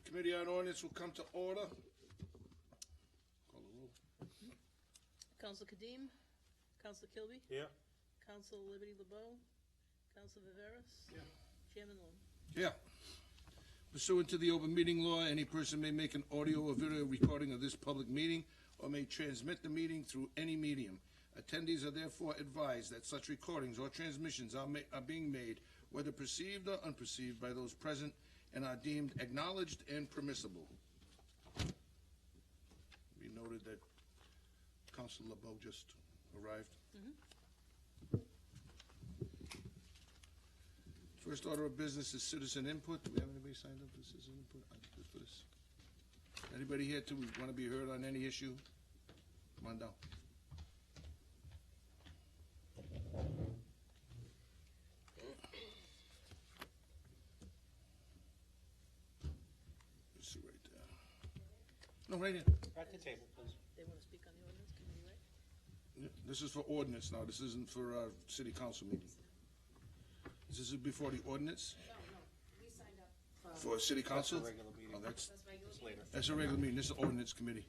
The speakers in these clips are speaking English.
Committee on Ordinance will come to order. Call the roll. Council Kadim, Council Kilby, Yeah. Council Liberty LeBeau, Council Viveras. Yeah. Chairman Loon. Yeah. Pursuant to the open meeting law, any person may make an audio or video recording of this public meeting or may transmit the meeting through any medium. Attendees are therefore advised that such recordings or transmissions are being made, whether perceived or unperceived, by those present and are deemed acknowledged and permissible. We noted that Council LeBeau just arrived. First order of business is citizen input. Do we have anybody signed up for citizen input? Just for this. Anybody here to want to be heard on any issue? Come on down. Let's see right there. No, right here. At the table, please. They want to speak on the ordinance committee, right? Yeah, this is for ordinance now. This isn't for city council meeting. This is before the ordinance No, we signed up for city council? That's a regular meeting. Oh, that's regular. It's later. that's a regular meeting. This is ordinance committee.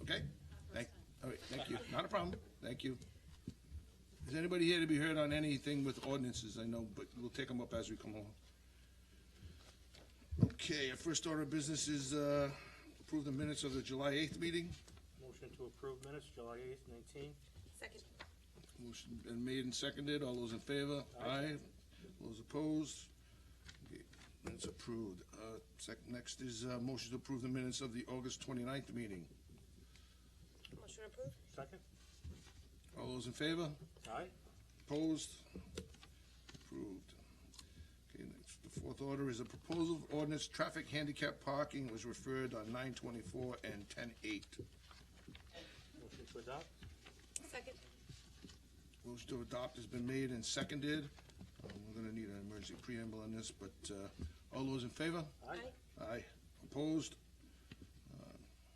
Okay? All right, thank you. Not a problem. Thank you. Is anybody here to be heard on anything with ordinances? I know, but we'll take them up as we come along. Okay, our first order of business is approve the minutes of the July 8th meeting. Motion to approve minutes, July 8th, 19. Second. Motion been made and seconded. All those in favor? Aye. Those opposed? Okay, minutes approved. Next is motion to approve the minutes of the August 29th meeting. Motion approved? Second. All those in favor? Aye. Opposed? Approved. Okay, next, the fourth order is a proposal of ordinance traffic handicap parking was referred on 9/24 and 10/8. Motion to adopt. Second. Motion to adopt has been made and seconded. We're gonna need an emergency preamble on this, but all those in favor? Aye. Aye. Opposed?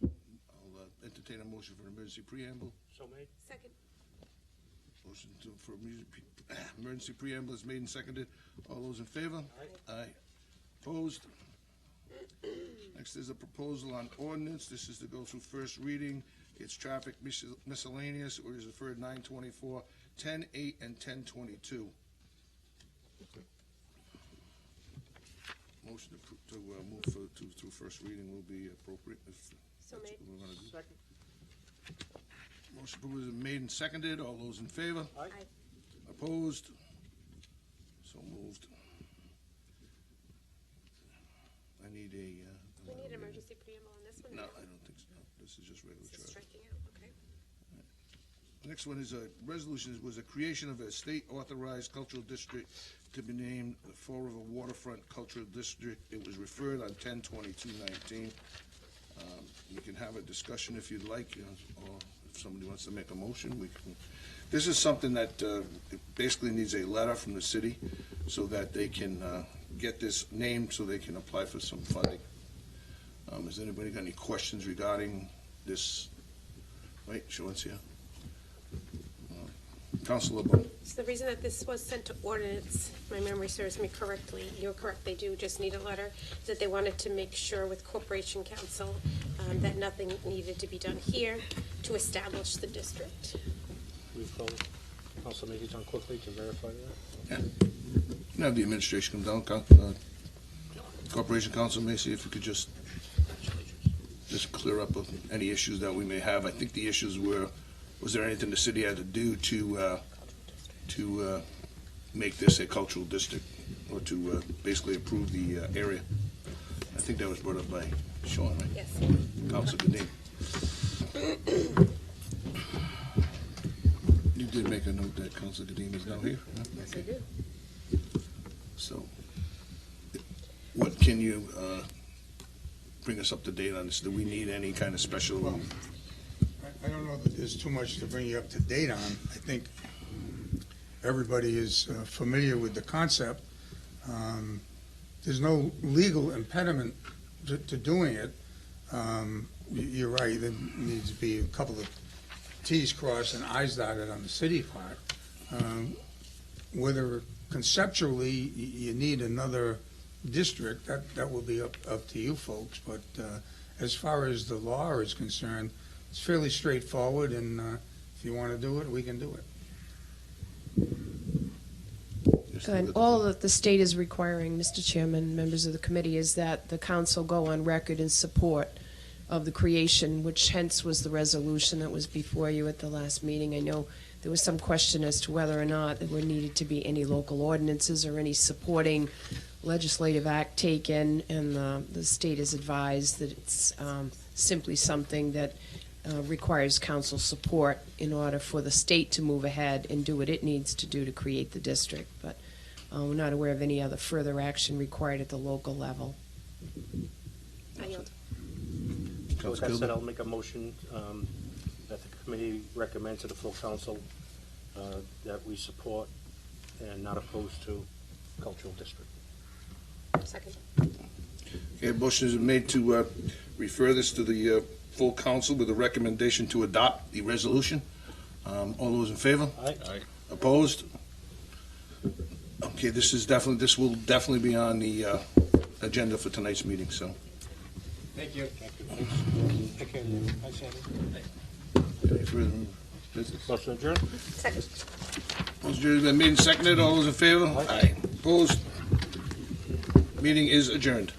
I'll entertain a motion for emergency preamble. So made. Second. Motion for emergency preamble is made and seconded. All those in favor? Aye. Aye. Opposed? Next is a proposal on ordinance. This is to go through first reading. It's traffic miscellaneous, or is referred 9/24, 10/8, and 10/22. Motion to move through first reading will be appropriate if So that's made. what we're gonna do. Second. Motion is made and seconded. All those in favor? Aye. Aye. Opposed? So moved. I need a. Do we need emergency preamble on this one? No, I don't think so. No, this is just regular This is traffic. striking out, okay. Next one is a resolution, was a creation of a state authorized cultural district to be named the Fall River Waterfront Cultural District. It was referred on 10/22/19. You can have a discussion if you'd like, or if somebody wants to make a motion, we can. This is something that it basically needs a letter from the city so that they can get this named, so they can apply for some funding. Has anybody got any questions regarding this? Wait, Sean's here. Councilor LeBeau. So the reason that this was sent to ordinance, if my memory serves me correctly, you're correct, they do just need a letter, is that they wanted to make sure with Corporation Council that nothing needed to be done here to establish the district. We've called council meeting done quickly to verify that. Yeah. Now have the administration come down, Corporation Council, may see if you could just clear up of any issues that we may have. I think the issues were, was there anything the city had to do to make this a cultural district, or to basically approve the area? I think that was brought up by Sean, right? Yes. Council Kadim. You did make a note that Council Kadim is now here? Huh? Yes, I Okay. do. So, what can you bring us up to date on this? Do we need any kind of special? I don't know that there's too much to bring you up to date on. I think everybody is familiar with the concept. there's no legal impediment to doing it. You're right, there needs to be a couple of Ts crossed and Is dotted on the city part. Whether conceptually you need another district, that will be up to you folks, but as far as the law is concerned, it's fairly straightforward, and if you want to do it, we can do it. And all that the state is requiring, Mr. Chairman, members of the committee, is that the council go on record in support of the creation, which hence was the resolution that was before you at the last meeting. I know there was some question as to whether or not there were needed to be any local ordinances or any supporting legislative act taken, and the state is advised that it's simply something that requires council support in order for the state to move ahead and do what it needs to do to create the district. But we're not aware of any other further action required at the local level. I yield. So with that said, I'll make a motion that the committee recommend to the full council that we support and not opposed to cultural district. Second. Okay, motion is made to refer this to the full council with a recommendation to adopt the resolution. All those in favor? Aye. Opposed? Okay, this will definitely be on the agenda for tonight's meeting, so. Thank you. Any further business? Motion adjourned? Second. Motion has been made and seconded. All those in favor? Aye. Opposed? Meeting is adjourned.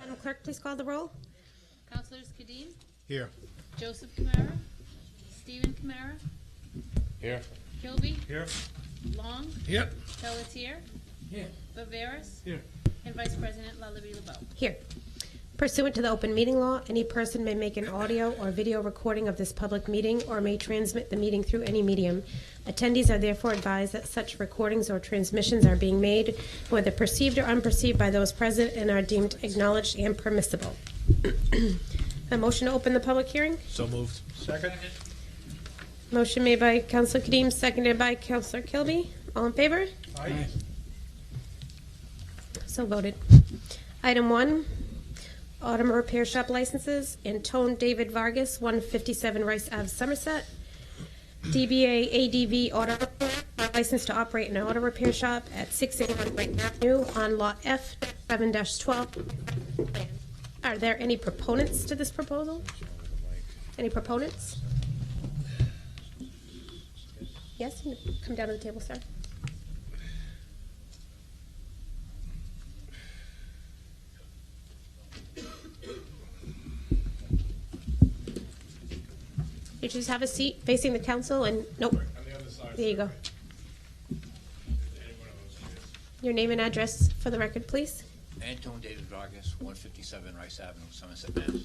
Madam Clerk, please call the roll. Councilors Kadim, Here. Joseph Kamara, Stephen Kamara, Here. Kilby, Here. Long, Here. Pelletier, Here. Viveras, Here. and Vice President Lullaby LeBeau. Here. Pursuant to the open meeting law, any person may make an audio or video recording of this public meeting or may transmit the meeting through any medium. Attendees are therefore advised that such recordings or transmissions are being made, whether perceived or unperceived by those present, and are deemed acknowledged and permissible. A motion to open the public hearing? So moved. Second. Motion made by Counselor Kadeem, seconded by Counselor Kilby. All in favor? Aye. So voted. Item 1, auto repair shop licenses. Antone David Vargas, 157 Rice Ave, Somerset. DBA ADV Auto Repair, license to operate an auto repair shop at 681 Brighton Avenue on Lot F, 7-12. Are there any proponents to this proposal? Any proponents? Yes, come down to the table, sir. You just have a seat facing the council and, nope. There you go. Your name and address for the record, please. Antone David Vargas, 157 Rice Avenue, Somerset, Mass.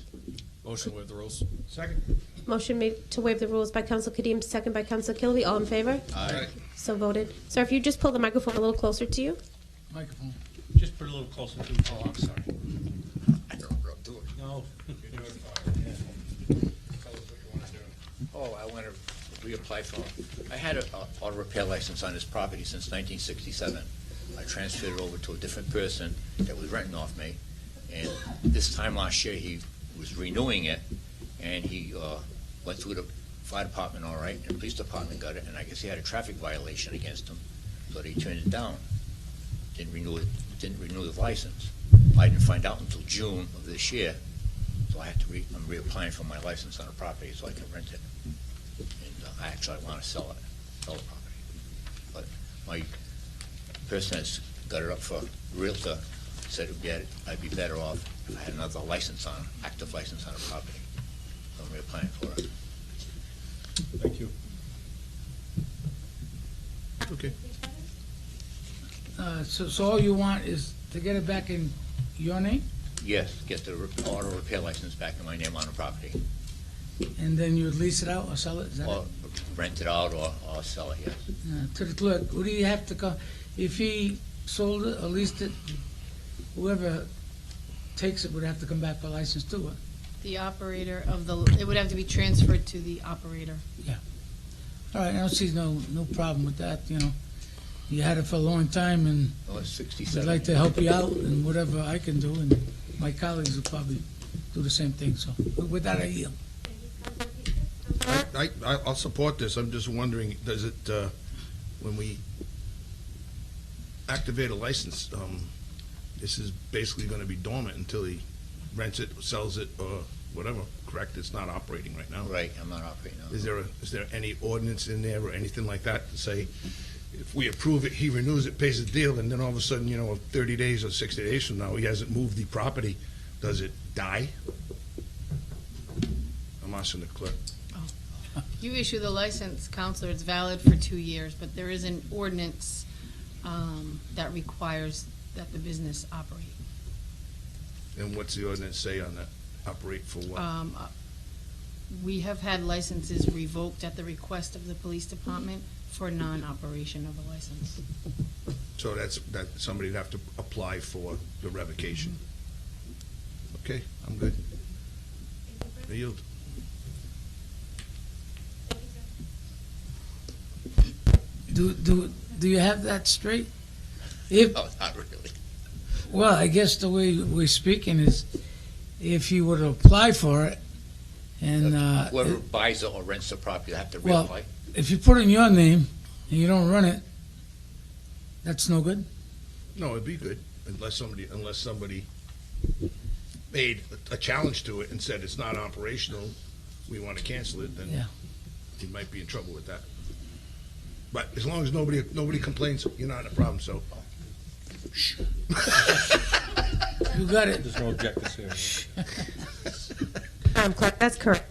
Motion with the rules. Second. Motion made to waive the rules by Council Kadeem, second by Council Kilby. All in favor? Aye. So voted. Sir, if you just pull the microphone a little closer to you. Microphone. Just put it a little closer to. Oh, I'm sorry. I don't know what I'm doing. No. Oh, I want to reapply for, I had a auto repair license on this property since 1967. I transferred it over to a different person that was renting off me, and this time last year, he was renewing it, and he went through the fire department all right, and the police department got it, and I guess he had a traffic violation against him, so they turned it down. Didn't renew the license. I didn't find out until June of this year, so I had to I'm reapplying for my license on the property so I can rent it. And I actually want to sell the property. But my person that's got it up for realtor said I'd be better off if I had another license on, active license on the property. So I'm reapplying for it. Thank you. Okay. So all you want is to get it back in your name, Yes, get the auto repair license back in my name on the property. and then you would lease it out or sell it? Is that Or it? rent it out or sell it, yes. To the clerk, would he have to come, if he sold it or leased it, whoever takes it would have to come back for license too, huh? The operator of the, it would have to be transferred to the operator. All right, I don't see no problem with that, you know. You had it for a long time, and Well, it's I'd 67. like to help you out in whatever I can do, and my colleagues will probably do the same thing, so with that, I yield. I'll support this. I'm just wondering, does it, when we activate a license, this is basically gonna be dormant until he rents it, sells it, or whatever, correct? It's not operating right now. Right, I'm not operating on it. Is there any ordinance in there or anything like that to say, if we approve it, he renews it, pays the deal, and then all of a sudden, 30 days or 60 days from now, he hasn't moved the property, does it die? I'm asking the clerk. You issue the license, counselor, it's valid for 2 years, but there is an ordinance that requires that the business operate. And what's the ordinance say on that? Operate for what? We have had licenses revoked at the request of the police department for non-operation of a license. So that somebody'd have to apply for the revocation. Okay, I'm good. I yield. Do you have that straight? If, No, not really. well, I guess the way we're speaking is, if you were to apply for it, and, Whoever buys it or rents the property, they have to Well- reapply. if you put in your name and you don't run it, that's no good? No, it'd be good, unless somebody made a challenge to it and said it's not operational, we want to cancel it, then Yeah. you might be in trouble with that. But as long as nobody complains, you're not in a problem, so. Shh. You got it. There's no objectors here. Clerk, that's correct.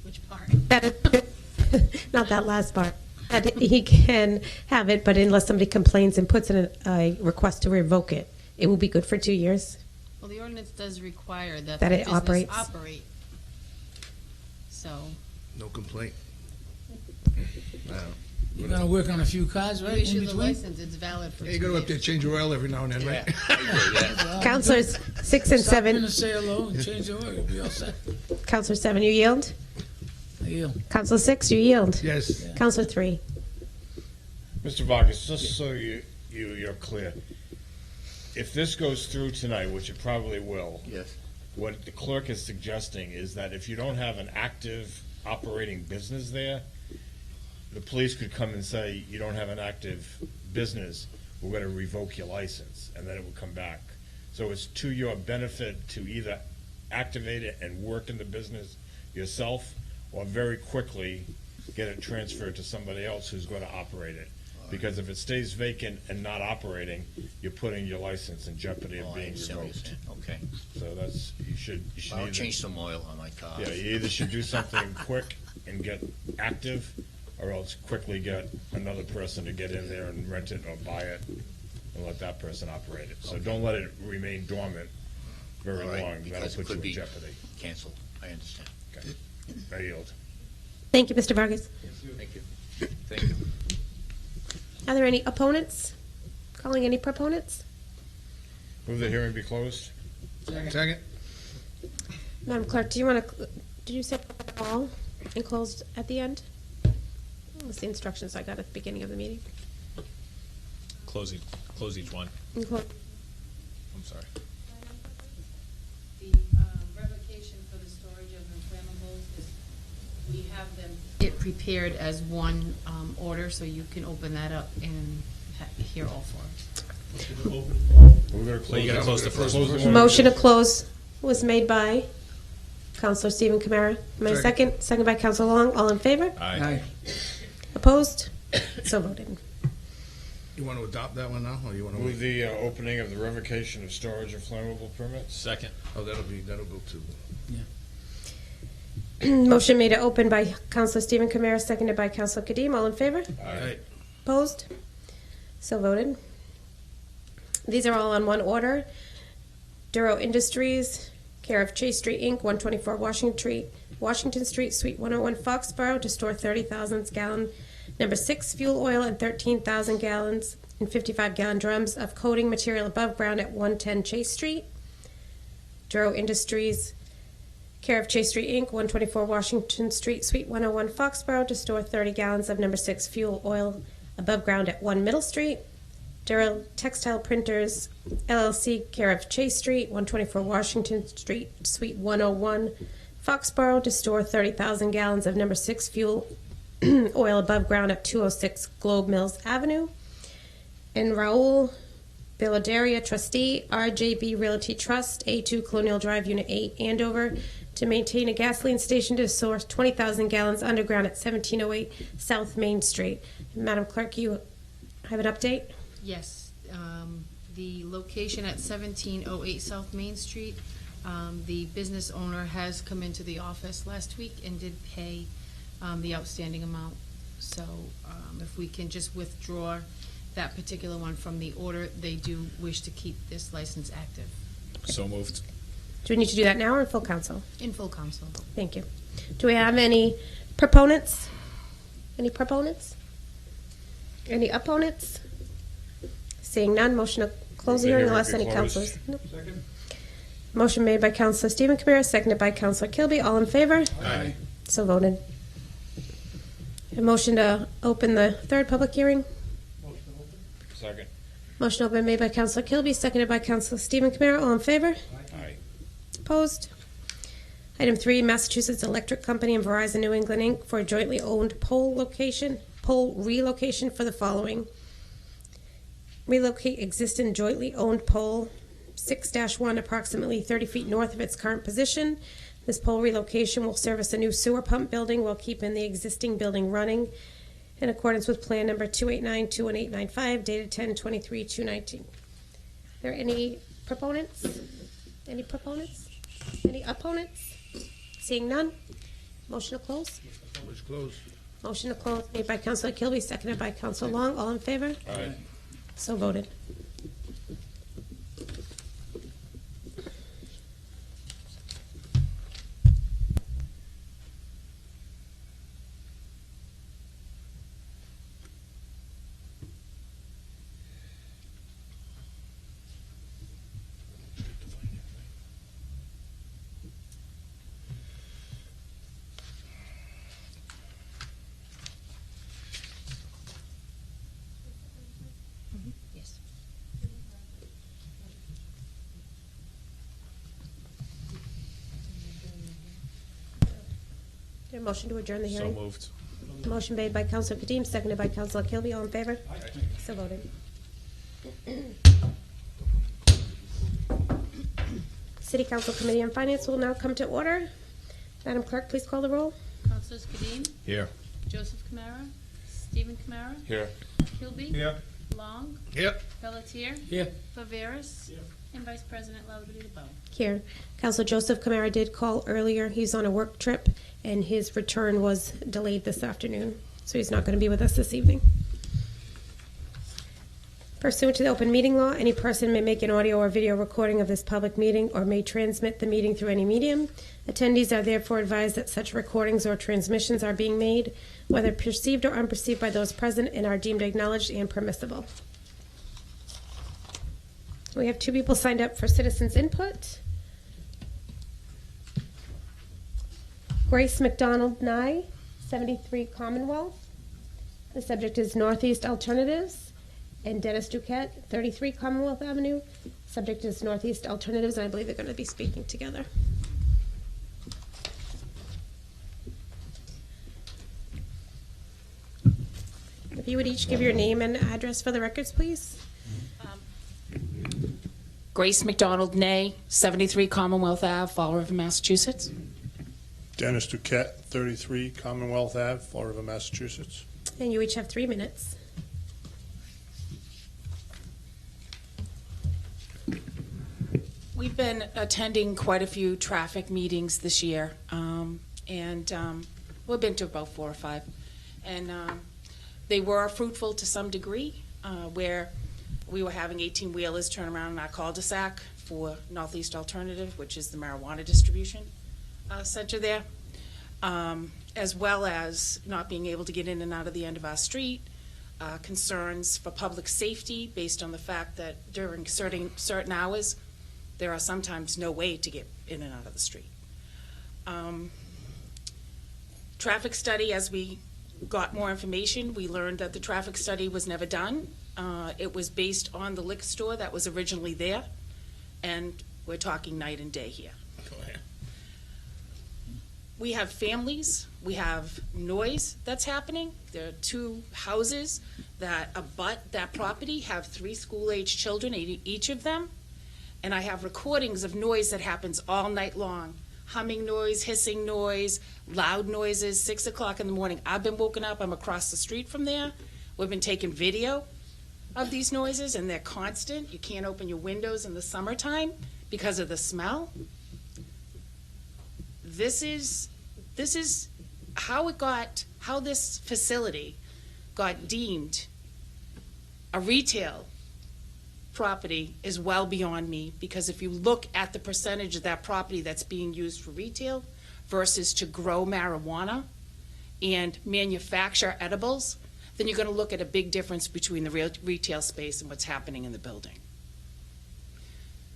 Which part? That is, not that last part. That he can have it, but unless somebody complains and puts in a request to revoke it, it will be good for 2 years. Well, the ordinance does require that That the it business operates. operate. So, No complaint. Wow. You're gonna work on a few cars, you right, in issue the between? license, it's valid for 2 Hey, years. you go up there, change your oil every now and then, Yeah, right? I agree, yeah. Counselors 6 and Stop in 7, and say hello and change the oil, you'll be all set. Counselor 7, you yield? I yield. Counselor 6, you yield. Yes. Counselor 3. Mr. Vargas, just so you're clear, if this goes through tonight, which it probably will, Yes. what the clerk is suggesting is that if you don't have an active operating business there, the police could come and say, you don't have an active business, we're gonna revoke your license, and then it would come back. So it's to your benefit to either activate it and work in the business yourself, or very quickly get it transferred to somebody else who's gonna operate it. Because if it stays vacant and not operating, you're putting your license in jeopardy of Oh, I being understand what you're revoked. saying. Okay. So that's, you should I'll either, change some oil on my car. yeah, you either should do something quick and get active, or else quickly get another person to get in there and rent it or buy it, and let that person operate it. So don't let it remain dormant very All right, long, that'll because it put you could in be jeopardy. canceled. I understand. Okay, I yield. Thank you, Mr. Vargas. Thank you. Thank you. Are there any opponents? Calling any proponents? Move the hearing be closed? Second? Madam Clerk, do you want to, did you say all and closed at the end? That's the instructions I got at the beginning of the meeting. Close each one. And clo- I'm sorry. The revocation for the storage of inflammables is, we have them. It prepared as one order, so you can open that up and hear all four. We're gonna Well, you gotta close the first one. one. Motion to close was made by Counselor Stephen Kamara. Am I Second. second? Second by Counselor Long. All in favor? Aye. Opposed? So voted. You want to adopt that one now, or you want to Move wait? the opening of the revocation of storage of flammable permits? Second. Oh, that'll go to. Motion made to open by Counselor Stephen Kamara, seconded by Counselor Kadim. All in favor? Aye. Opposed? So voted. These are all on one order. Duro Industries, care of Chase Street Inc., 124 Washington Street, Suite 101, Foxborough, to store 30,000 gallon number 6 fuel oil and 13,000 gallons in 55-gallon drums of coating material above ground at 110 Chase Street. Duro Industries, care of Chase Street Inc., 124 Washington Street, Suite 101, Foxborough, to store 30 gallons of number 6 fuel oil above ground at 1 Middle Street. Duro Textile Printers, LLC, care of Chase Street, 124 Washington Street, Suite 101, Foxborough, to store 30,000 gallons of number 6 fuel oil above ground at 206 Globe Mills Avenue. And Raul Biloderia, trustee, RJB Realty Trust, A2 Colonial Drive, Unit 8, Andover, to maintain a gasoline station to source 20,000 gallons underground at 1708 South Main Street. Madam Clerk, you have an update? Yes, the location at 1708 South Main Street, the business owner has come into the office last week and did pay the outstanding amount. So if we can just withdraw that particular one from the order, they do wish to keep this license active So moved. Do we need to do that now or in full council? in full council. Thank you. Do we have any proponents? Any proponents? Any opponents? Seeing none, motion to close the The hearing hearing unless be any closed. councilors. Nope. Motion made by Counselor Stephen Kamara, seconded by Counselor Kilby. All in favor? Aye. So voted. A motion to open the third public hearing. Second. Motion open made by Counselor Kilby, seconded by Counselor Stephen Kamara. All in favor? Aye. Opposed? Item 3, Massachusetts Electric Company and Verizon New England, Inc. for a jointly owned pole relocation for the following. Relocate existing jointly owned pole 6-1 approximately 30 feet north of its current position. This pole relocation will service a new sewer pump building while keeping the existing building running in accordance with Plan Number 289-21895, dated 10/23/2019. Are there any proponents? Any proponents? Any opponents? Seeing none? Motion to close? It's closed. Motion to close made by Counselor Kilby, seconded by Counselor Long. All in favor? Aye. So voted. A motion to adjourn the So hearing. moved. Motion made by Councilor Kadeem, seconded by Councilor Kilby. All in favor? So voted. City Council Committee on Finance will now come to order. Madam Clerk, please call the roll. Councilors Kadeem, Here. Joseph Kamara, Stephen Kamara, Here. Kilby, Here. Long, Yep. Pelletier, Here. Viveras, and Vice President Lullaby LeBeau. Here. Councilor Joseph Kamara did call earlier. He's on a work trip, and his return was delayed this afternoon, so he's not going to be with us this evening. Pursuant to the open meeting law, any person may make an audio or video recording of this public meeting or may transmit the meeting through any medium. Attendees are therefore advised that such recordings or transmissions are being made, whether perceived or unperceived by those present, and are deemed acknowledged and permissible. We have 2 people signed up for citizens' input. Grace McDonald Nye, 73 Commonwealth. The subject is Northeast Alternatives. And Dennis Duquette, 33 Commonwealth Avenue. Subject is Northeast Alternatives, and I believe they're going to be speaking together. If you would each give your name and address for the records, please. Grace McDonald Nay, 73 Commonwealth Ave, Fall River, Massachusetts. Dennis Duquette, 33 Commonwealth Ave, Fall River, Massachusetts. And you each have 3 minutes. We've been attending quite a few traffic meetings this year, we've been to about 4 or 5. And they were fruitful to some degree, where we were having 18-wheelers turn around in our cul-de-sac for Northeast Alternative, which is the marijuana distribution center there, as well as not being able to get in and out of the end of our street, concerns for public safety based on the fact that during certain hours, there are sometimes no way to get in and out of the street. Traffic study, as we got more information, we learned that the traffic study was never done. It was based on the liquor store that was originally there, and we're talking night and day here. We have families, we have noise that's happening. There are 2 houses that abut that property, have 3 school-age children, each of them. And I have recordings of noise that happens all night long. Humming noise, hissing noise, loud noises, 6 o'clock in the morning. I've been woken up, I'm across the street from there. We've been taking video of these noises, and they're constant. You can't open your windows in the summertime because of the smell. This is how this facility got deemed a retail property is well beyond me, because if you look at the percentage of that property that's being used for retail versus to grow marijuana and manufacture edibles, then you're going to look at a big difference between the retail space and what's happening in the building.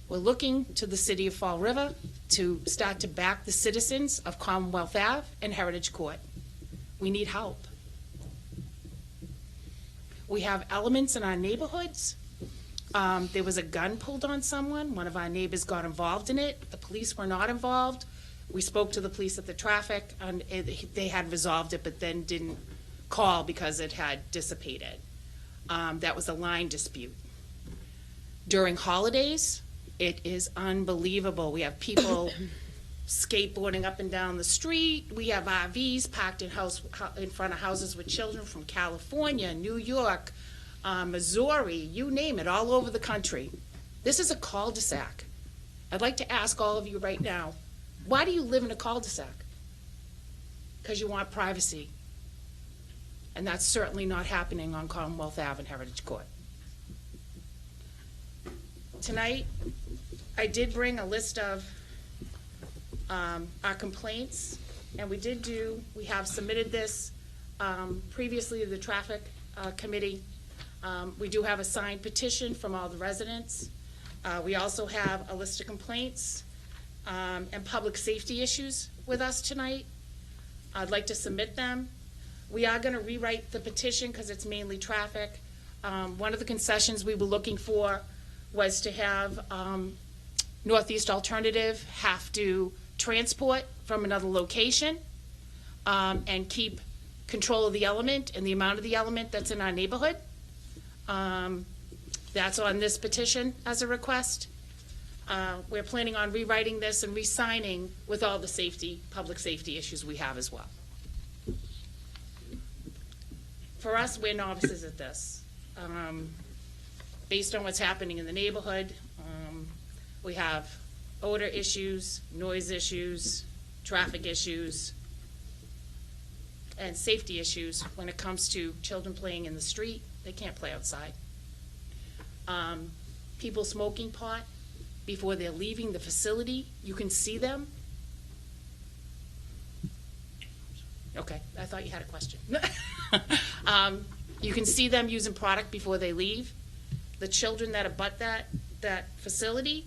We're looking to the city of Fall River to start to back the citizens of Commonwealth Ave and Heritage Court. We need help. We have elements in our neighborhoods. There was a gun pulled on someone. One of our neighbors got involved in it. The police were not involved. We spoke to the police at the traffic, and they had resolved it, but then didn't call because it had dissipated. That was a line dispute. During holidays, it is unbelievable. We have people skateboarding up and down the street. We have RVs parked in front of houses with children from California, New York, Missouri, you name it, all over the country. This is a cul-de-sac. I'd like to ask all of you right now, why do you live in a cul-de-sac? Because you want privacy. And that's certainly not happening on Commonwealth Ave and Heritage Court. Tonight, I did bring a list of our complaints, and we have submitted this previously to the traffic committee. We do have a signed petition from all the residents. We also have a list of complaints and public safety issues with us tonight. I'd like to submit them. We are going to rewrite the petition because it's mainly traffic. One of the concessions we were looking for was to have Northeast Alternative have to transport from another location. and keep control of the element and the amount of the element that's in our neighborhood. That's on this petition as a request. We're planning on rewriting this and re-signing with all the safety, public safety issues we have as well. For us, we're novices at this. Based on what's happening in the neighborhood, we have odor issues, noise issues, traffic issues, and safety issues when it comes to children playing in the street. They can't play outside. People smoking pot before they're leaving the facility. You can see them. Okay, I thought you had a question. You can see them using product before they leave. The children that abut that facility,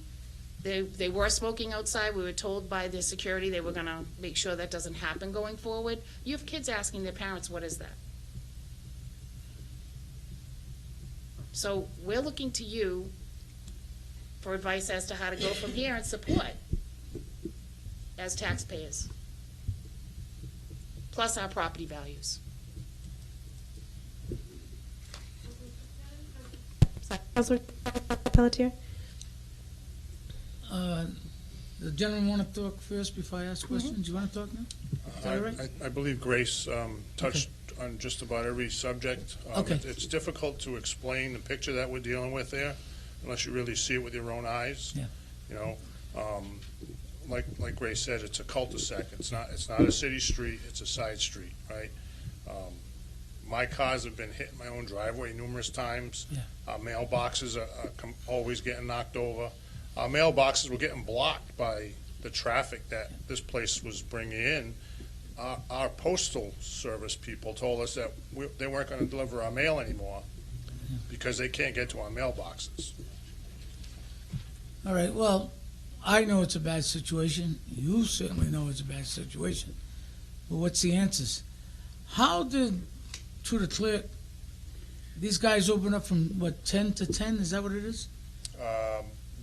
they were smoking outside. We were told by the security they were gonna make sure that doesn't happen going forward. You have kids asking their parents, what is that? So we're looking to you for advice as to how to go from here and support as taxpayers, plus our property values. Councilor Pelletier? The gentleman want to talk first before I ask questions? You want to talk now? Is that all right? I believe Grace touched on just about every subject. Okay. It's difficult to explain the picture that we're dealing with there unless you really see it with your own eyes. Yeah. You know, like Grace said, it's a cul-de-sac. It's not a city street. It's a side street, right? My cars have been hitting my own driveway numerous times. Yeah. Mailboxes are always getting knocked over. Mailboxes were getting blocked by the traffic that this place was bringing in. Our postal service people told us that they weren't going to deliver our mail anymore because they can't get to our mailboxes. All right, well, I know it's a bad situation. You certainly know it's a bad situation. But what's the answers? How did, to the clerk, these guys open up from, what, 10 to 10? Is that what it is?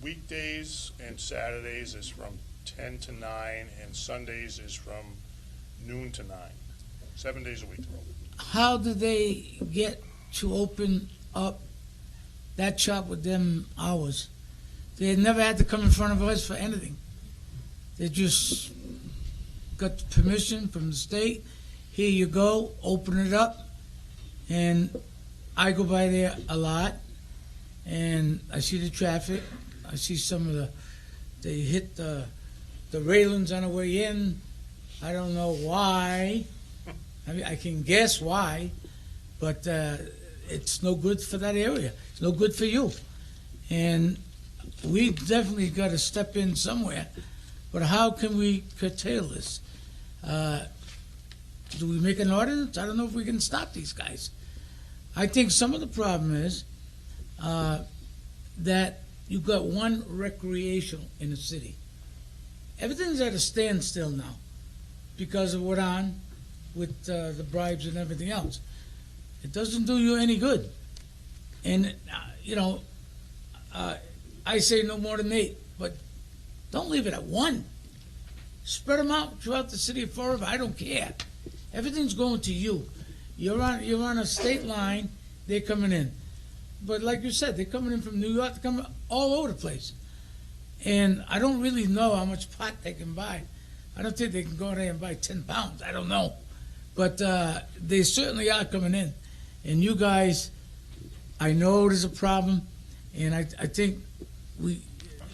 Weekdays and Saturdays is from 10 to 9, and Sundays is from noon to 9. 7 days a week they're open. How do they get to open up that shop with them hours? They never had to come in front of us for anything. They just got permission from the state. Here you go, open it up. And I go by there a lot, and I see the traffic. I see some of they hit the railings on the way in. I don't know why. I mean, I can guess why, but it's no good for that area. It's no good for you. And we definitely got to step in somewhere. But how can we curtail this? Do we make an ordinance? I don't know if we can stop these guys. I think some of the problem is that you've got one recreational in the city. Everything's at a standstill now because of what on with the bribes and everything else. It doesn't do you any good. And, I say no more than 8, but don't leave it at 1. Spread them out throughout the city of Fall River. I don't care. Everything's going to you. You're on a state line. They're coming in. But like you said, they're coming in from New York. They're coming all over the place. And I don't really know how much pot they can buy. I don't think they can go there and buy 10 pounds. I don't know. But they certainly are coming in. And you guys, I know there's a problem. And I think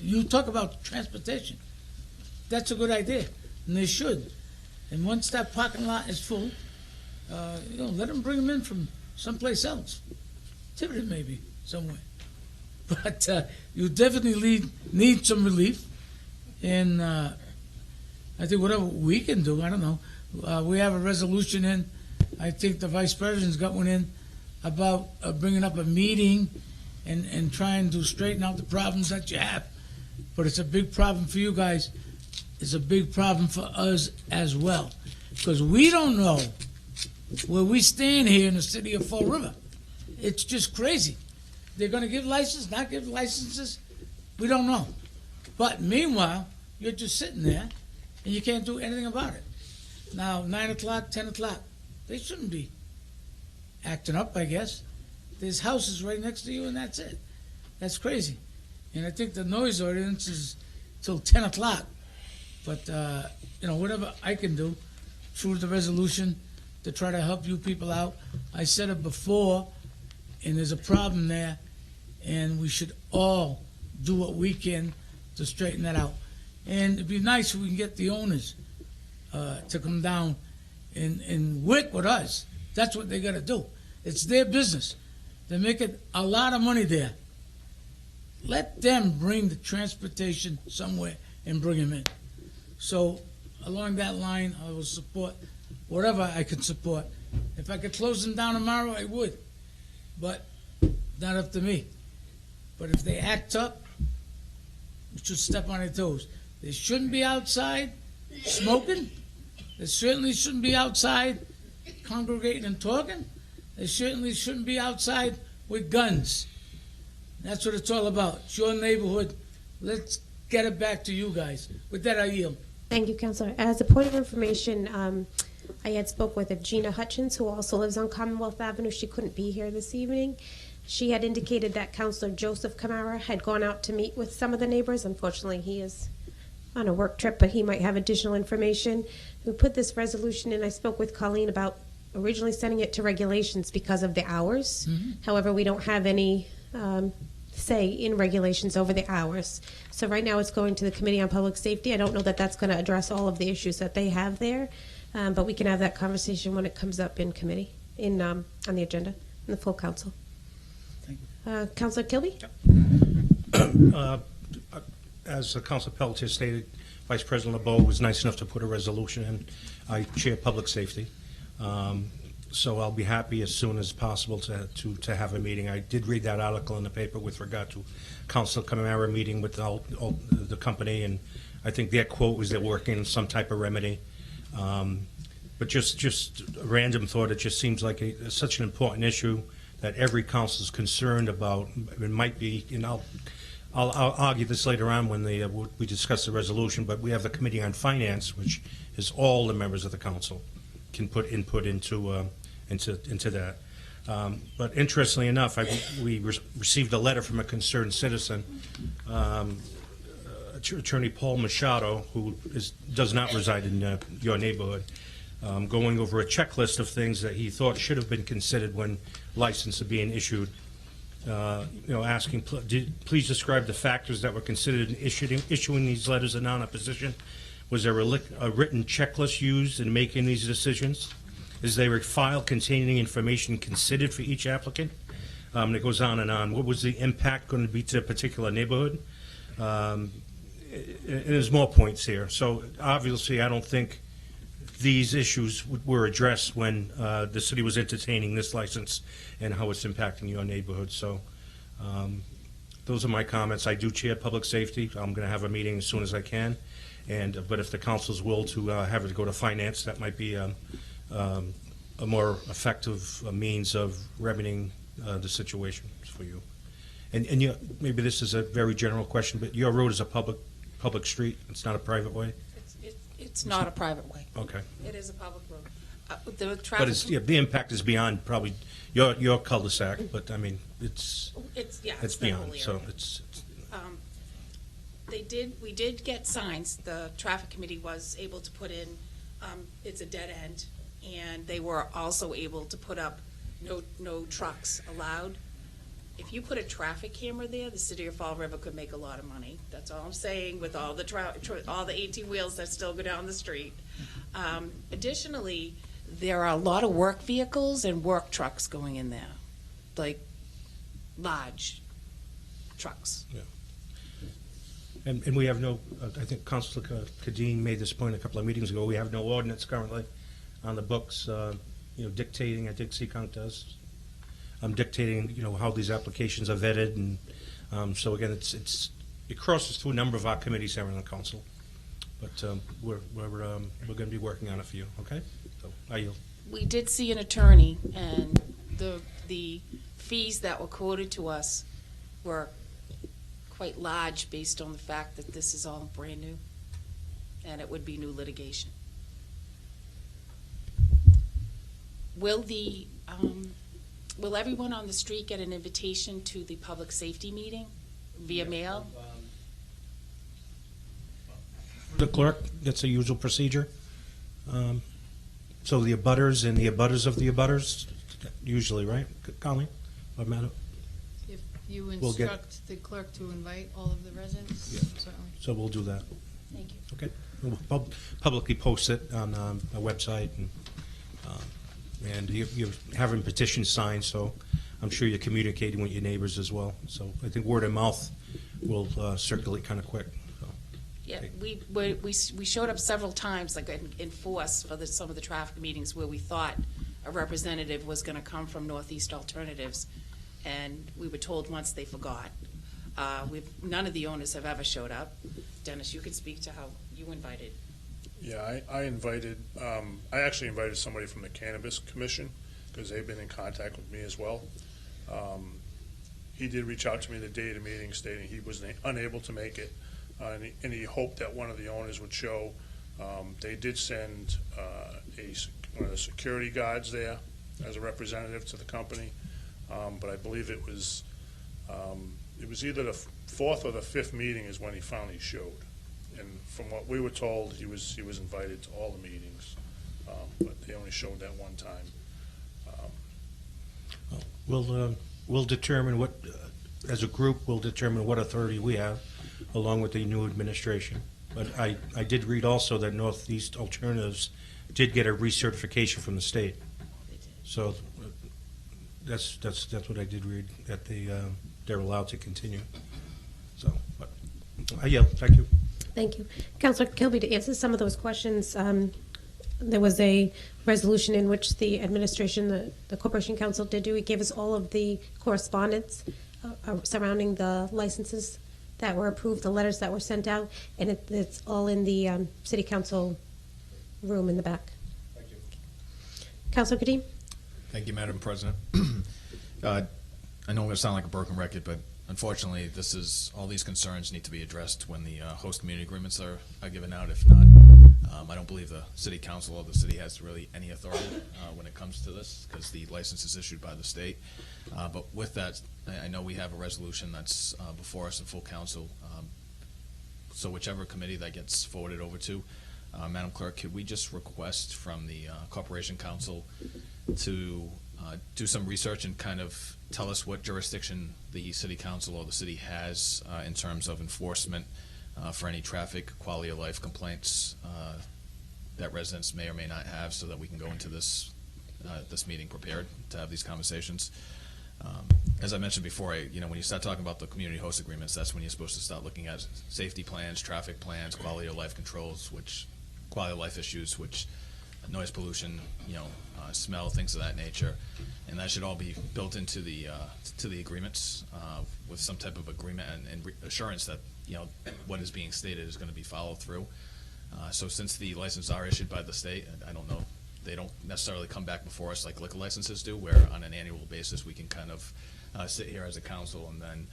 you talk about transportation. That's a good idea. And they should. And once that parking lot is full, let them bring them in from someplace else. Tiverton maybe, somewhere. But you definitely need some relief. And I think whatever we can do, I don't know. We have a resolution in. I think the vice president's got one in about bringing up a meeting and trying to straighten out the problems that you have. But it's a big problem for you guys. It's a big problem for us as well. Because we don't know where we stand here in the city of Fall River. It's just crazy. They're going to give licenses, not give licenses. We don't know. But meanwhile, you're just sitting there and you can't do anything about it. Now, 9 o'clock, 10 o'clock, they shouldn't be acting up, I guess. There's houses right next to you and that's it. That's crazy. And I think the noise ordinance is till 10 o'clock. But, whatever I can do through the resolution to try to help you people out. I said it before, and there's a problem there, and we should all do what we can to straighten that out. And it'd be nice if we can get the owners to come down and work with us. That's what they gotta do. It's their business. They're making a lot of money there. Let them bring the transportation somewhere and bring them in. So along that line, I will support whatever I can support. If I could close them down tomorrow, I would. But not up to me. But if they act up, we should step on their toes. They shouldn't be outside smoking. They certainly shouldn't be outside congregating and talking. They certainly shouldn't be outside with guns. That's what it's all about. It's your neighborhood. Let's get it back to you guys. With that, I yield. Thank you, Councilor. As a point of information, I had spoke with Gina Hutchins, who also lives on Commonwealth Avenue. She couldn't be here this evening. She had indicated that Councilor Joseph Camara had gone out to meet with some of the neighbors. Unfortunately, he is on a work trip, but he might have additional information. We put this resolution in. I spoke with Colleen about originally sending it to regulations because of the hours. However, we don't have any say in regulations over the hours. So right now it's going to the Committee on Public Safety. I don't know that that's going to address all of the issues that they have there, but we can have that conversation when it comes up in committee, on the agenda, in the full council. Thank you. Councilor Kilby? As Council Pelletier stated, Vice President LeBeau was nice enough to put a resolution in. I chair public safety. So I'll be happy as soon as possible to have a meeting. I did read that article in the paper with regard to Council Camara meeting with all the company, and I think their quote was they're working on some type of remedy. But just a random thought, it just seems like such an important issue that every council is concerned about. It might be, I'll argue this later on when we discuss the resolution, but we have the Committee on Finance, which is all the members of the council can put input into that. But interestingly enough, we received a letter from a concerned citizen, Attorney Paul Machado, who does not reside in your neighborhood, going over a checklist of things that he thought should have been considered when licenses are being issued. Asking, please describe the factors that were considered in issuing these letters of non-opposition. Was there a written checklist used in making these decisions? Is there a file containing information considered for each applicant? It goes on and on. What was the impact going to be to a particular neighborhood? And there's more points here. So obviously, I don't think these issues were addressed when the city was entertaining this license and how it's impacting your neighborhood. So those are my comments. I do chair public safety. I'm going to have a meeting as soon as I can. But if the council's will to have it go to finance, that might be a more effective means of remedying the situation for you. And maybe this is a very general question, but your road is a public street. It's not a private way. It's not a private way. Okay. It is a public road. The traffic. But the impact is beyond probably your cul-de-sac. But I mean, it's beyond. So it's. We did get signs. The traffic committee was able to put in, it's a dead end, and they were also able to put up no trucks allowed. If you put a traffic camera there, the city of Fall River could make a lot of money. That's all I'm saying with all the 18 wheels that still go down the street. Additionally, there are a lot of work vehicles and work trucks going in there, like large trucks. Yeah. And we have no, I think Councilor Kadeen made this point a couple of meetings ago, we have no ordinance currently on the books, dictating, I think Seekonk does, dictating, how these applications are vetted. And so again, it crosses through a number of our committees here in the council. But we're going to be working on it for you, okay? So I yield. We did see an attorney, and the fees that were quoted to us were quite large based on the fact that this is all brand new, and it would be new litigation. Will will everyone on the street get an invitation to the public safety meeting via mail? The clerk, that's a usual procedure. So the abutters and the abutters of the abutters, usually, right, Colleen? Or Madam? If you We'll get- instruct the clerk to invite all of the residents, Yeah. certainly. So we'll do that. Thank you. Okay. We'll publicly post it on our website, and you're having petitions signed, so I'm sure you're communicating with your neighbors as well. So I think word of mouth will circulate kind of quick. So. Yeah, we showed up several times, like in force for some of the traffic meetings where we thought a representative was gonna come from Northeast Alternatives, and we were told once they forgot. None of the owners have ever showed up. Dennis, you could speak to how you invited. Yeah, I invited, I actually invited somebody from the Cannabis Commission, because they've been in contact with me as well. He did reach out to me the day of the meeting stating he was unable to make it, and he hoped that one of the owners would show. They did send one of the security guards there as a representative to the company, but I believe it was either the fourth or the fifth meeting is when he finally showed. And from what we were told, he was invited to all the meetings, but they only showed that one time. We'll determine what, as a group, we'll determine what authority we have, along with the new administration. But I did read also that Northeast Alternatives did get a recertification from the state. So that's what I did read, that they're allowed to continue. So, but, thank you. Thank you. Councilor Kilby, to answer some of those questions, there was a resolution in which the administration, the Corporation Council did do. It gave us all of the correspondence surrounding the licenses that were approved, the letters that were sent out, and it's all in the City Council room in the back. Thank you. Councilor Kadim? Thank you, Madam President. I know I'm going to sound like a broken record, but unfortunately, all these concerns need to be addressed when the host community agreements are given out. If not, I don't believe the city council or the city has really any authority when it comes to this, because the license is issued by the state. But with that, I know we have a resolution that's before us in full council. So whichever committee that gets forwarded over to, Madam Clerk, could we just request from the Corporation Council to do some research and kind of tell us what jurisdiction the city council or the city has in terms of enforcement for any traffic, quality of life complaints that residents may or may not have, so that we can go into this meeting prepared to have these conversations. As I mentioned before, when you start talking about the community host agreements, that's when you're supposed to start looking at safety plans, traffic plans, quality of life controls, quality of life issues, noise pollution, smell, things of that nature, and that should all be built into the agreements with some type of agreement and assurance that what is being stated is going to be followed through. So since the licenses are issued by the state, I don't know, they don't necessarily come back before us like liquor licenses do, where on an annual basis we can kind of sit here as a council and then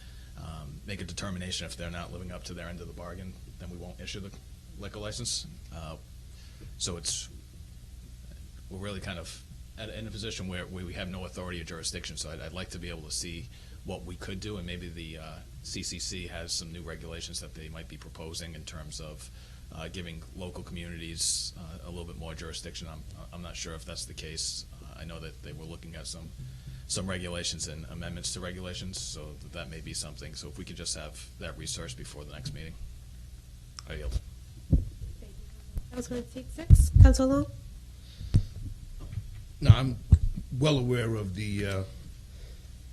make a determination. If they're not living up to their end of the bargain, then we won't issue the liquor license. So we're really kind of in a position where we have no authority or jurisdiction. So I'd like to be able to see what we could do, and maybe the CCC has some new regulations that they might be proposing in terms of giving local communities a little bit more jurisdiction. I'm not sure if that's the case. I know that they were looking at some regulations and amendments to regulations, so that may be something. So if we could just have that research before the next meeting. I yield. Councilor seat 6, Councilor Long? No, I'm well aware of the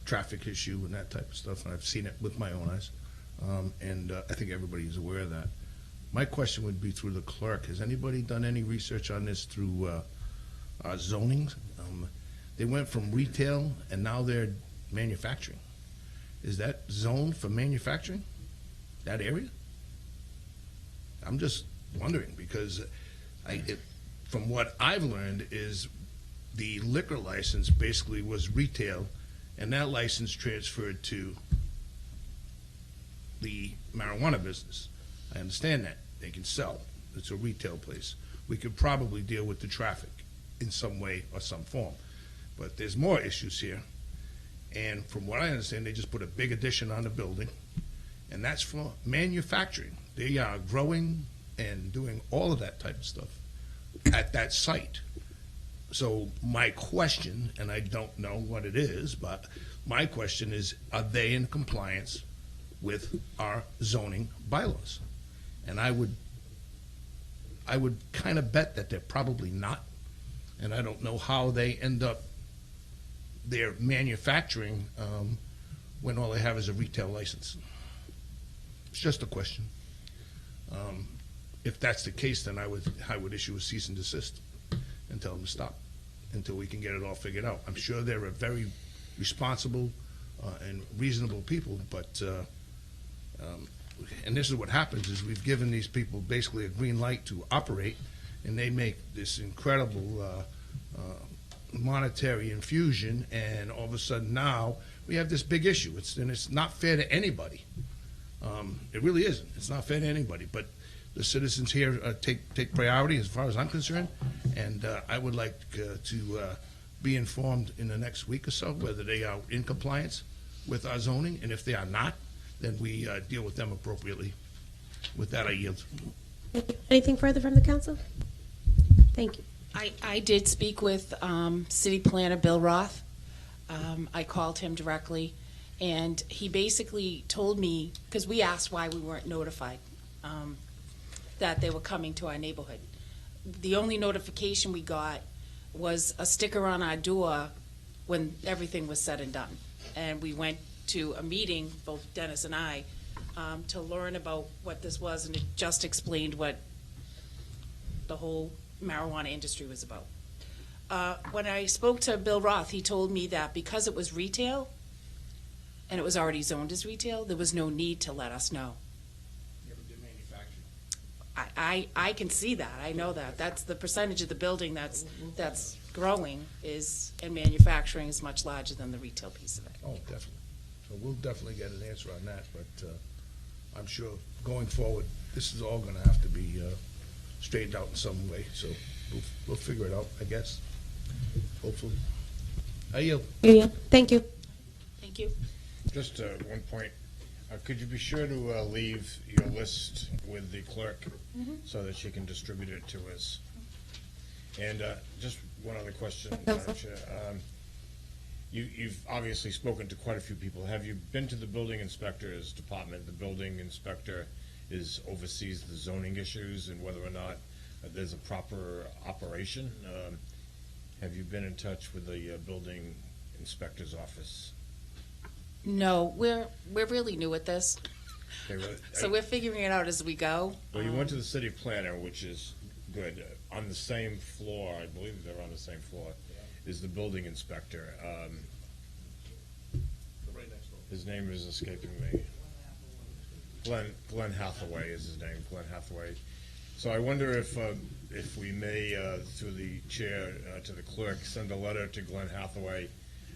traffic issue and that type of stuff, and I've seen it with my own eyes. And I think everybody's aware of that. My question would be through the clerk. Has anybody done any research on this through zoning? They went from retail and now they're manufacturing. Is that zoned for manufacturing, that area? I'm just wondering, because from what I've learned is the liquor license basically was retail, and that license transferred to the marijuana business. I understand that. They can sell. It's a retail place. We could probably deal with the traffic in some way or some form. But there's more issues here. And from what I understand, they just put a big addition on the building, and that's for manufacturing. They are growing and doing all of that type of stuff at that site. So my question, and I don't know what it is, but my question is, are they in compliance with our zoning bylaws? And I would kind of bet that they're probably not, and I don't know how they end up their manufacturing when all they have is a retail license. It's just a question. If that's the case, then I would issue a cease and desist and tell them to stop until we can get it all figured out. I'm sure they're a very responsible and reasonable people, but and this is what happens, is we've given these people basically a green light to operate, and they make this incredible monetary infusion, and all of a sudden now we have this big issue. It's not fair to anybody. It really isn't. It's not fair to anybody, but the citizens here take priority as far as I'm concerned, and I would like to be informed in the next week or so whether they are in compliance with our zoning, and if they are not, then we deal with them appropriately. With that, I yield. Anything further from the council? Thank you. I did speak with City Planner Bill Roth. I called him directly, and he basically told me, because we asked why we weren't notified, that they were coming to our neighborhood. The only notification we got was a sticker on our door when everything was said and done. And we went to a meeting, both Dennis and I, to learn about what this was, and it just explained what the whole marijuana industry was about. When I spoke to Bill Roth, he told me that because it was retail, and it was already zoned as retail, there was no need to let us know. I can see that, I know that. That's the percentage of the building that's growing is, and manufacturing is much larger than the retail piece of it. Oh, definitely. So we'll definitely get an answer on that, but I'm sure going forward, this is all gonna have to be straightened out in some way, so we'll figure it out, I guess, hopefully. I yield. Yeah. Thank you. Thank you. Just one point. Could you be sure to leave your list with the clerk so that she can distribute it to us? And just one other question, Madam Chair. You've obviously spoken to quite a few people. Have you been to the building inspector's department? The building inspector oversees the zoning issues and whether or not there's a proper operation. Have you been in touch with the building inspector's office? No, we're really new at this, Okay, so we're figuring it out as we go. Well, you went to the city planner, which is good. On the same floor, I believe they're on the same floor, is the building inspector. His name is escaping me. Glenn Hathaway is his name, Glenn Hathaway. So I wonder if we may, through the chair to the clerk, send a letter to Glenn Hathaway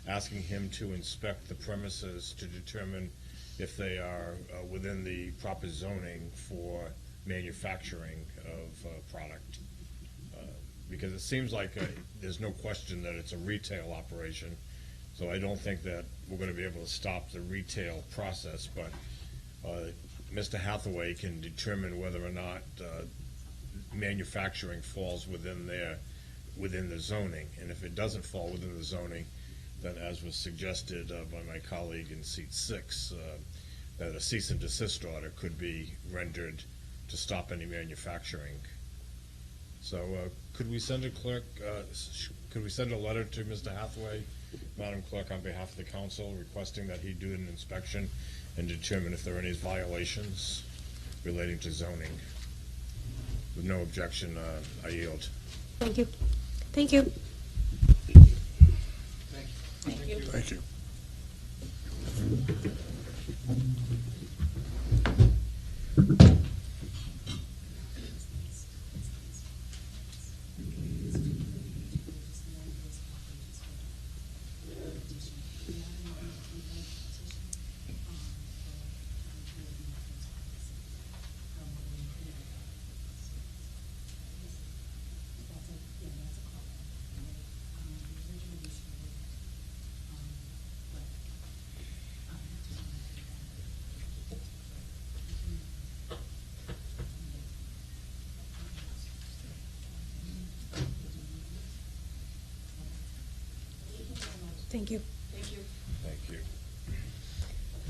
asking him to inspect the premises to determine if they are within the proper zoning for manufacturing of product. Because it seems like there's no question that it's a retail operation, so I don't think that we're going to be able to stop the retail process, but Mr. Hathaway can determine whether or not manufacturing falls within the zoning, and if it doesn't fall within the zoning, then as was suggested by my colleague in seat 6, that a cease and desist order could be rendered to stop any manufacturing. So could we send a letter to Mr. Hathaway, Madam Clerk, on behalf of the council, requesting that he do an inspection and determine if there are any violations relating to zoning? With no objection, I yield. Thank you. Thank you. Thank you. Thank you. Thank you. Thank you.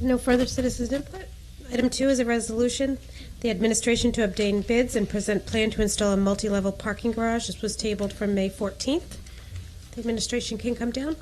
No further citizens input. Item 2 is a resolution. The administration to obtain bids and present plan to install a multi-level parking garage. This was tabled from May 14th. The administration can come down.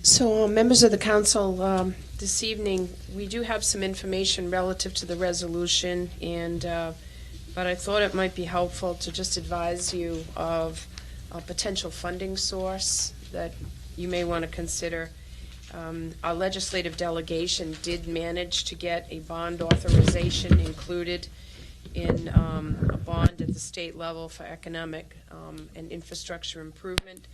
So, members of the council, this evening, we do have some information relative to the resolution, and but I thought it might be helpful to just advise you of a potential funding source that you may want to consider. Our legislative delegation did manage to get a bond authorization included in a bond at the state level for economic and infrastructure improvement.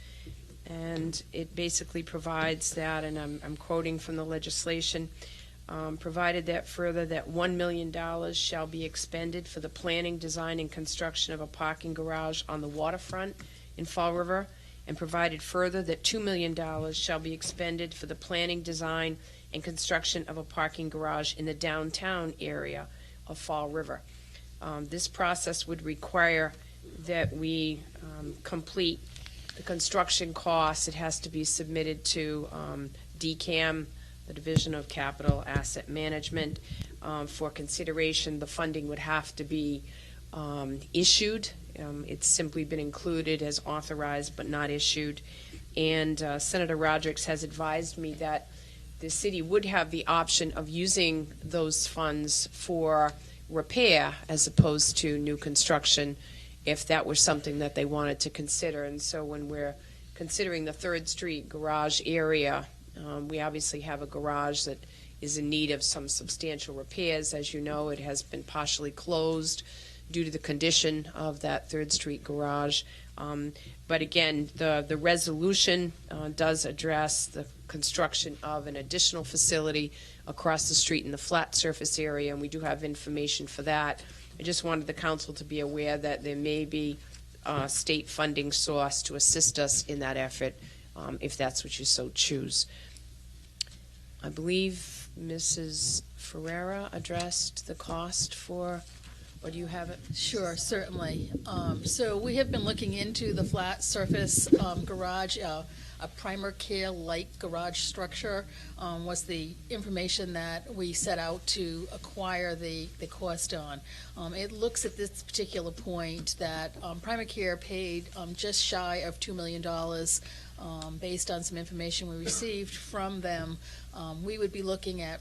And it basically provides that, and I'm quoting from the legislation, provided that further that $1 million shall be expended for the planning, design, and construction of a parking garage on the waterfront in Fall River, and provided further that $2 million shall be expended for the planning, design, and construction of a parking garage in the downtown area of Fall River. This process would require that we complete the construction costs. It has to be submitted to DCAM, the Division of Capital Asset Management, for consideration. The funding would have to be issued. It's simply been included as authorized but not issued. And Senator Rodrick has advised me that the city would have the option of using those funds for repair as opposed to new construction, if that were something that they wanted to consider. And so when we're considering the 3rd Street garage area, we obviously have a garage that is in need of some substantial repairs. As you know, it has been partially closed due to the condition of that 3rd Street garage. But again, the resolution does address the construction of an additional facility across the street in the flat surface area, and we do have information for that. I just wanted the council to be aware that there may be a state funding source to assist us in that effort, if that's what you so choose. I believe Mrs. Ferrera addressed the cost for, or do you have it? Sure, certainly. So we have been looking into the flat surface garage. A primer care-like garage structure was the information that we set out to acquire the cost on. It looks at this particular point that Primer Care paid just shy of $2 million based on some information we received from them. We would be looking at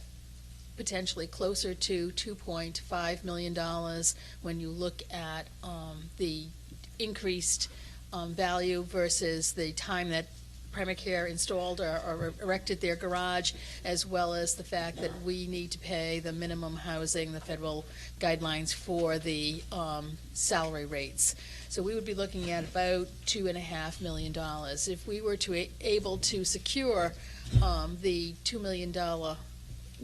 potentially closer to $2.5 million when you look at the increased value versus the time that Primer Care installed or erected their garage, as well as the fact that we need to pay the minimum housing, the federal guidelines for the salary rates. So we would be looking at about $2.5 million. If we were to able to secure the $2 million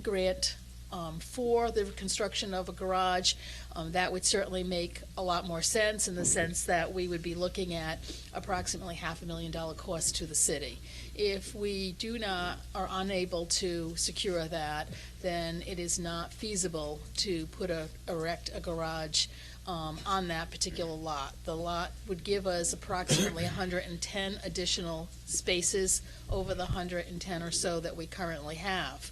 grant for the construction of a garage, that would certainly make a lot more sense, in the sense that we would be looking at approximately $500,000 cost to the city. If we do not, are unable to secure that, then it is not feasible to erect a garage on that particular lot. The lot would give us approximately 110 additional spaces over the 110 or so that we currently have.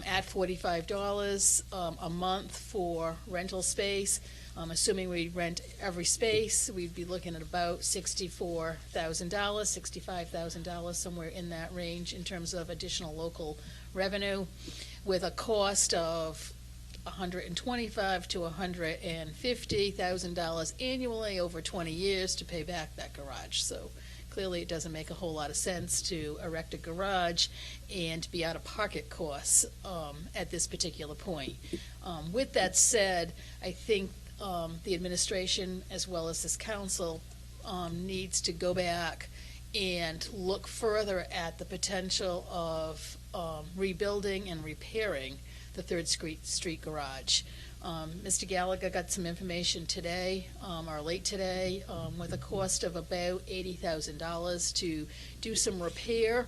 At $45 a month for rental space, assuming we rent every space, we'd be looking at about $64,000, $65,000, somewhere in that range in terms of additional local revenue, with a cost of $125,000 to $150,000 annually over 20 years to pay back that garage. So clearly it doesn't make a whole lot of sense to erect a garage and be out of pocket costs at this particular point. With that said, I think the administration, as well as this council, needs to go back and look further at the potential of rebuilding and repairing the Third Street garage. Mr. Gallagher got some information today, or late today, with a cost of about $80,000 to do some repair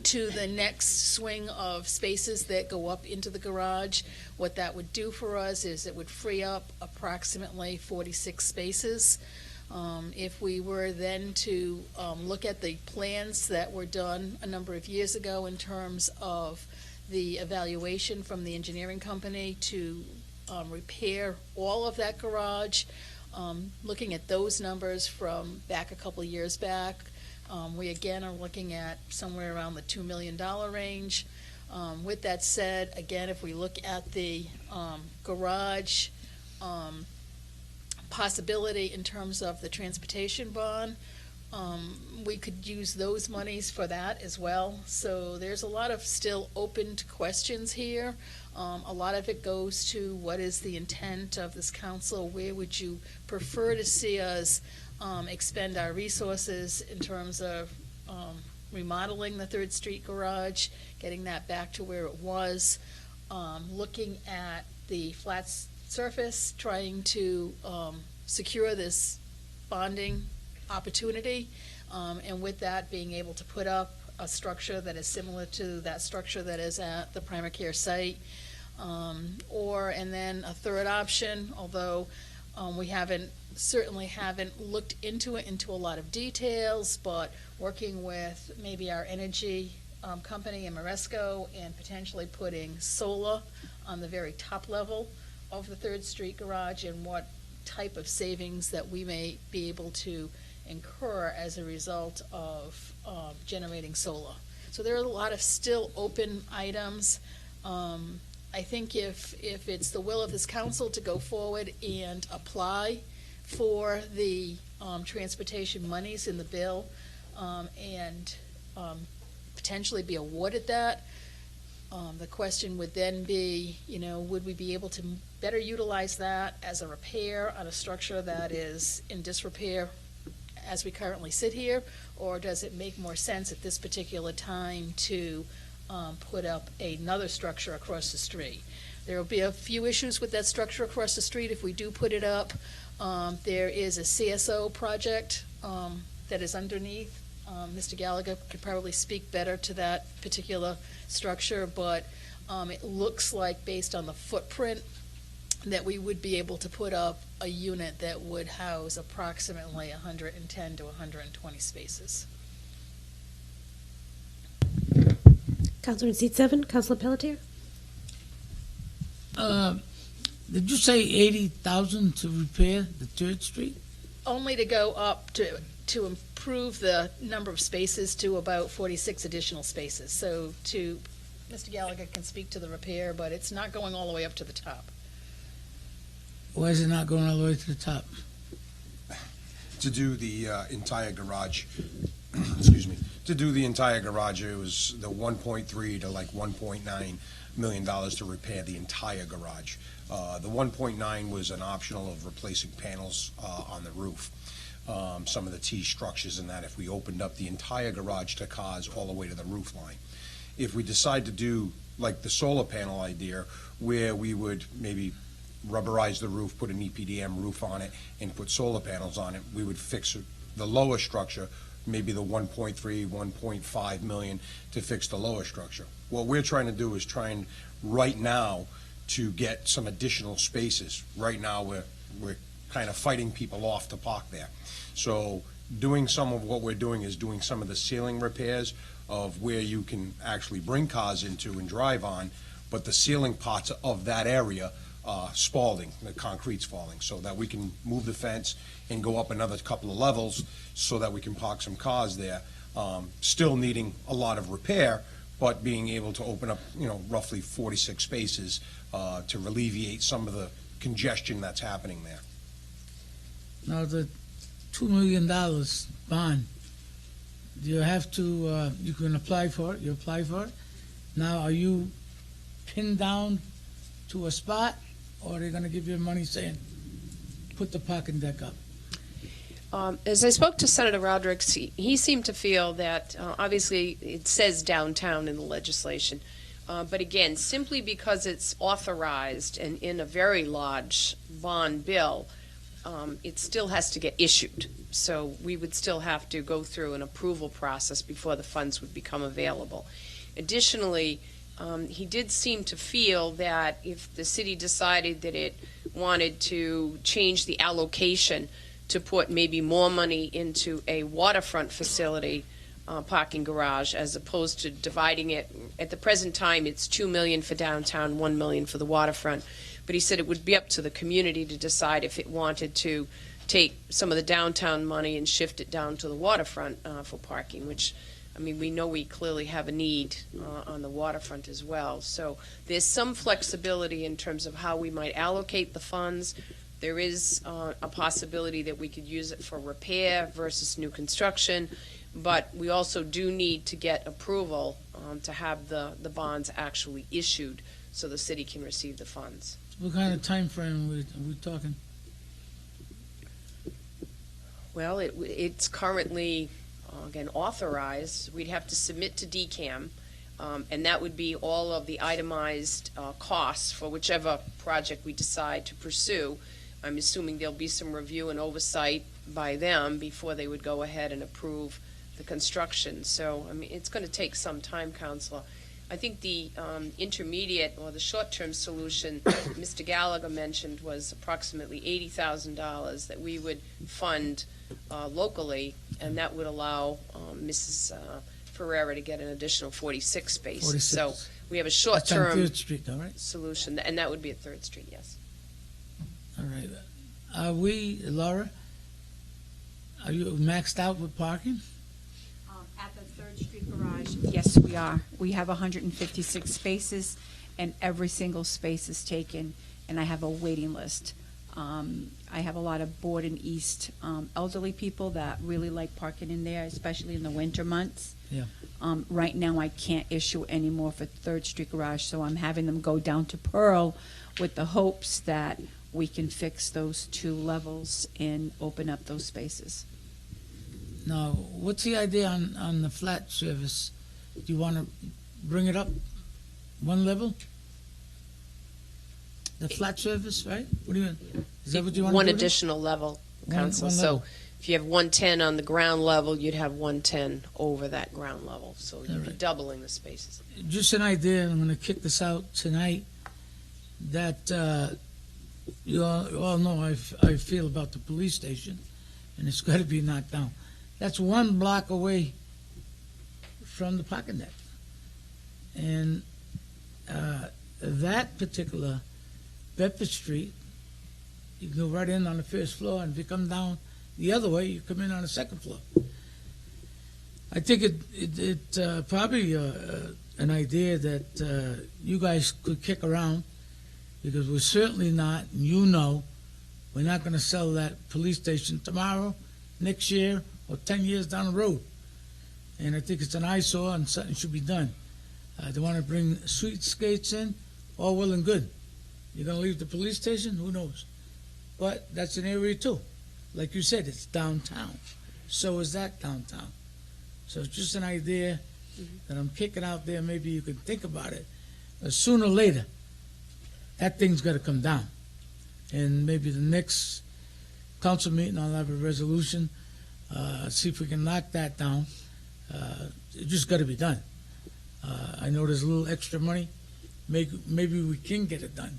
to the next swing of spaces that go up into the garage. What that would do for us is it would free up approximately 46 spaces. If we were then to look at the plans that were done a number of years ago in terms of the evaluation from the engineering company to repair all of that garage, looking at those numbers from back a couple of years back, we again are looking at somewhere around the $2 million range. With that said, again, if we look at the garage possibility in terms of the transportation bond, we could use those monies for that as well. So there's a lot of still open questions here. A lot of it goes to what is the intent of this council? Where would you prefer to see us expend our resources in terms of remodeling the Third Street garage, getting that back to where it was, looking at the flat surface, trying to secure this bonding opportunity, and with that being able to put up a structure that is similar to that structure that is at the Primer Care site, and then a third option, although we certainly haven't looked into it into a lot of details, but working with maybe our energy company in Moresco and potentially putting solar on the very top level of the Third Street garage, and what type of savings that we may be able to incur as a result of generating solar. So there are a lot of still open items. I think if it's the will of this council to go forward and apply for the transportation monies in the bill, and potentially be awarded that, the question would then be, would we be able to better utilize that as a repair on a structure that is in disrepair as we currently sit here, or does it make more sense at this particular time to put up another structure across the street? There will be a few issues with that structure across the street if we do put it up. There is a CSO project that is underneath. Mr. Gallagher could probably speak better to that particular structure, but it looks like, based on the footprint, that we would be able to put up a unit that would house approximately 110 to 120 spaces. Councilor in seat 7, Councilor Pelletier. Did you say 80,000 to repair the Third Street? Only to go up to improve the number of spaces to about 46 additional spaces. So Mr. Gallagher can speak to the repair, but it's not going all the way up to the top. Why is it not going all the way to the top? To do the entire garage, excuse me, to do the entire garage, it was the 1.3 to like $1.9 million to repair the entire garage. The 1.9 was an optional of replacing panels on the roof. Some of the T structures and that, if we opened up the entire garage to cars all the way to the roof line. If we decide to do like the solar panel idea, where we would maybe rubberize the roof, put an EPDM roof on it, and put solar panels on it, we would fix the lower structure, maybe the 1.3, 1.5 million to fix the lower structure. What we're trying to do is right now to get some additional spaces. Right now, we're kind of fighting people off to park there. So doing some of what we're doing is doing some of the ceiling repairs of where you can actually bring cars into and drive on, but the ceiling parts of that area spalding, the concrete's falling, so that we can move the fence and go up another couple of levels so that we can park some cars there. Still needing a lot of repair, but being able to open up, roughly 46 spaces to alleviate some of the congestion that's happening there. Now, the $2 million bond, do you have to, you can apply for it, you apply for it. Now, are you pinned down to a spot, or are they gonna give you money saying, put the parking deck up? As I spoke to Senator Rodericks, he seemed to feel that, obviously, it says downtown in the legislation, but again, simply because it's authorized and in a very large bond bill, it still has to get issued. So we would still have to go through an approval process before the funds would become available. Additionally, he did seem to feel that if the city decided that it wanted to change the allocation to put maybe more money into a waterfront facility parking garage as opposed to dividing it. At the present time, it's $2 million for downtown, $1 million for the waterfront. But he said it would be up to the community to decide if it wanted to take some of the downtown money and shift it down to the waterfront for parking, which, I mean, we know we clearly have a need on the waterfront as well. So there's some flexibility in terms of how we might allocate the funds. There is a possibility that we could use it for repair versus new construction, but we also do need to get approval to have the bonds actually issued so the city can receive the funds. What kind of time frame are we talking? Well, it's currently, again, authorized. We'd have to submit to DCAM, and that would be all of the itemized costs for whichever project we decide to pursue. I'm assuming there'll be some review and oversight by them before they would go ahead and approve the construction. So, I mean, it's going to take some time, Counselor. I think the intermediate or the short-term solution Mr. Gallagher mentioned was approximately $80,000 that we would fund locally, and that would allow Mrs. Ferrera to get an additional 46 spaces. 46. So we have a That's on short-term 3rd Street, all right? solution, and that would be at 3rd Street, yes. All right. Are we, Laura, are you maxed out with parking? At the 3rd Street garage, yes, we are. We have 156 spaces, and every single space is taken, and I have a waiting list. I have a lot of Board and East elderly people that really like parking in there, especially in the winter months. Yeah. Right now, I can't issue any more for 3rd Street garage, so I'm having them go down to Pearl with the hopes that we can fix those 2 levels and open up those spaces. Now, what's the idea on the flat service? Do you want to bring it up 1 level? The flat service, right? What do you mean? Is that what you want to do? One additional level, Council. one So level. if you have 110 on the ground level, you'd have 110 over that ground level. So you'd be right. doubling the spaces. Just an idea, I'm going to kick this out tonight, that you all know I feel about the police station, and it's got to be knocked down. That's 1 block away from the parking deck. And that particular Bedford Street, you can go right in on the 1st floor, and if you come down the other way, you come in on the 2nd floor. I think it probably an idea that you guys could kick around, because we're certainly not, and you know, we're not going to sell that police station tomorrow, next year, or 10 years down the road. And I think it's an eyesore and something should be done. They want to bring streetscapes in, all well and good. You're going to leave the police station? Who knows? But that's an area too. Like you said, it's downtown. So is that downtown. So it's just an idea that I'm kicking out there. Maybe you could think about it. Sooner or later, that thing's got to come down. And maybe the next council meeting, I'll have a resolution, see if we can knock that down. It just got to be done. I know there's a little extra money. Maybe we can get it done.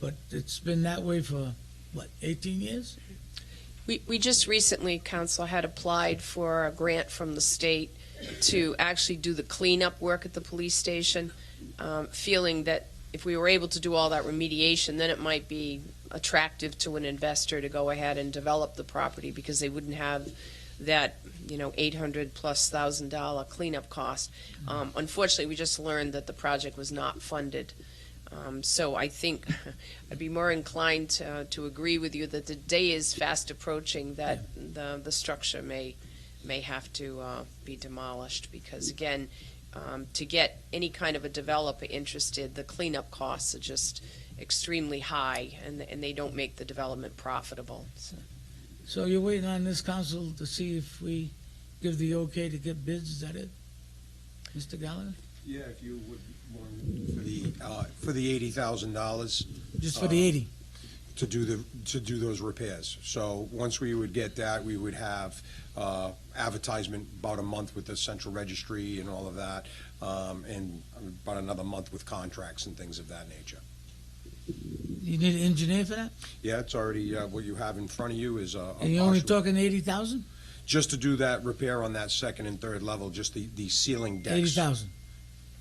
But it's been that way for, 18 years? We just recently, Council, had applied for a grant from the state to actually do the cleanup work at the police station, feeling that if we were able to do all that remediation, then it might be attractive to an investor to go ahead and develop the property, because they wouldn't have that, $800,000+ cleanup cost. Unfortunately, we just learned that the project was not funded. So I think I'd be more inclined to agree with you that the day is fast approaching that the structure may have to be demolished, because again, to get any kind of a developer interested, the cleanup costs are just extremely high, and they don't make the development profitable. So. So you're waiting on this council to see if we give the okay to get bids, is that it? Mr. Gallagher? Yeah, if you would, for the $80,000. Just for the 80? To do those repairs. So once we would get that, we would have advertisement about a month with the central registry and all of that, and about another month with contracts and things of that nature. You need an engineer for that? Yeah, it's already, what you have in front of you is a And you're only partial- talking 80,000? just to do that repair on that second and third level, just the ceiling decks. 80,000.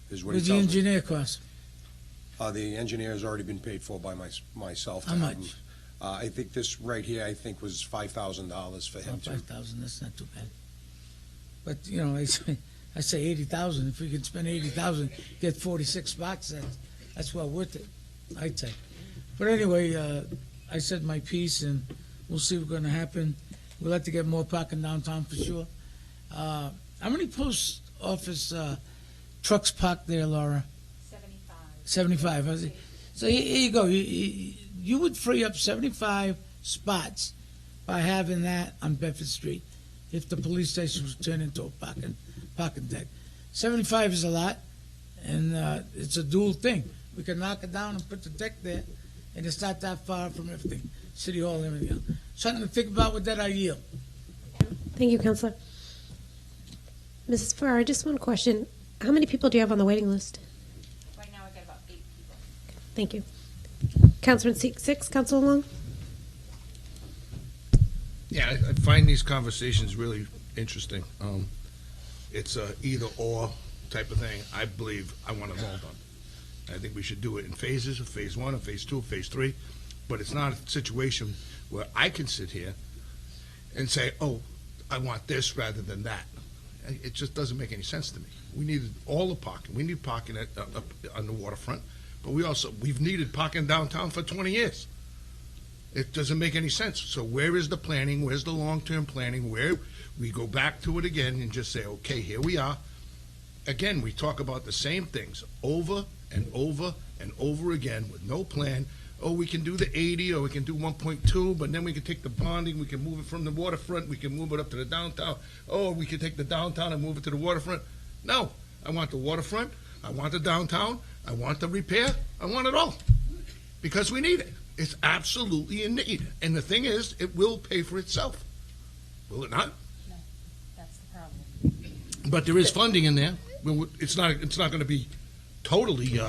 Is what What's he the tells me. engineer cost? The engineer's already been paid for by myself. to How have much? him. I think this right here, I think was $5,000 for him to. 5,000, that's not too bad. But, you know, I say 80,000, if we could spend 80,000, get 46 spots, that's well worth it, I'd say. But anyway, I said my piece, and we'll see what's gonna happen. We'll have to get more parking downtown for sure. How many post office trucks parked there, Laura? 75. So here you go. You would free up 75 spots by having that on Bedford Street if the police station was turned into a parking deck. 75 is a lot, and it's a dual thing. We can knock it down and put the deck there, and it's not that far from everything, City Hall and everything else. Something to think about with that, I yield. Thank you, Counselor. Mrs. Farrar, just one question. How many people do you have on the waiting list? Right now, I got about 8 people. Thank you. Counselor in seat 6, Counselor Long? Yeah, I find these conversations really interesting. It's a either or type of thing. I believe I want them all done. I think we should do it in phases, of phase 1, of phase 2, of phase 3. But it's not a situation where I can sit here and say, oh, I want this rather than that. It just doesn't make any sense to me. We need all the parking. We need parking up on the waterfront, but we've needed parking downtown for 20 years. It doesn't make any sense. So where is the planning? Where's the long-term planning? Where we go back to it again and just say, okay, here we are. Again, we talk about the same things over and over and over again with no plan. Oh, we can do the 80, or we can do 1.2, but then we can take the bonding, we can move it from the waterfront, we can move it up to the downtown. Oh, we can take the downtown and move it to the waterfront. No, I want the waterfront, I want the downtown, I want the repair, I want it all. Because we need it. It's absolutely in need. And the thing is, it will pay for itself. Will it not? No, that's the problem. But there is funding in there. It's not going to be totally,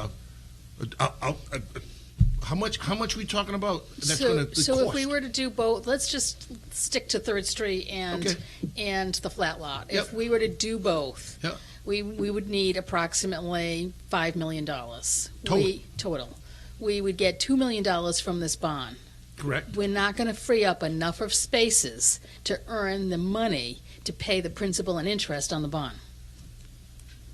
how much are we talking about? That's gonna So cost? if we were to do both, let's just stick to Third Street Okay. and the flat lot. Yep. If we were to do both, Yep. we would need approximately $5 million. Total. We would get $2 million from this bond. Correct. We're not going to free up enough of spaces to earn the money to pay the principal and interest on the bond.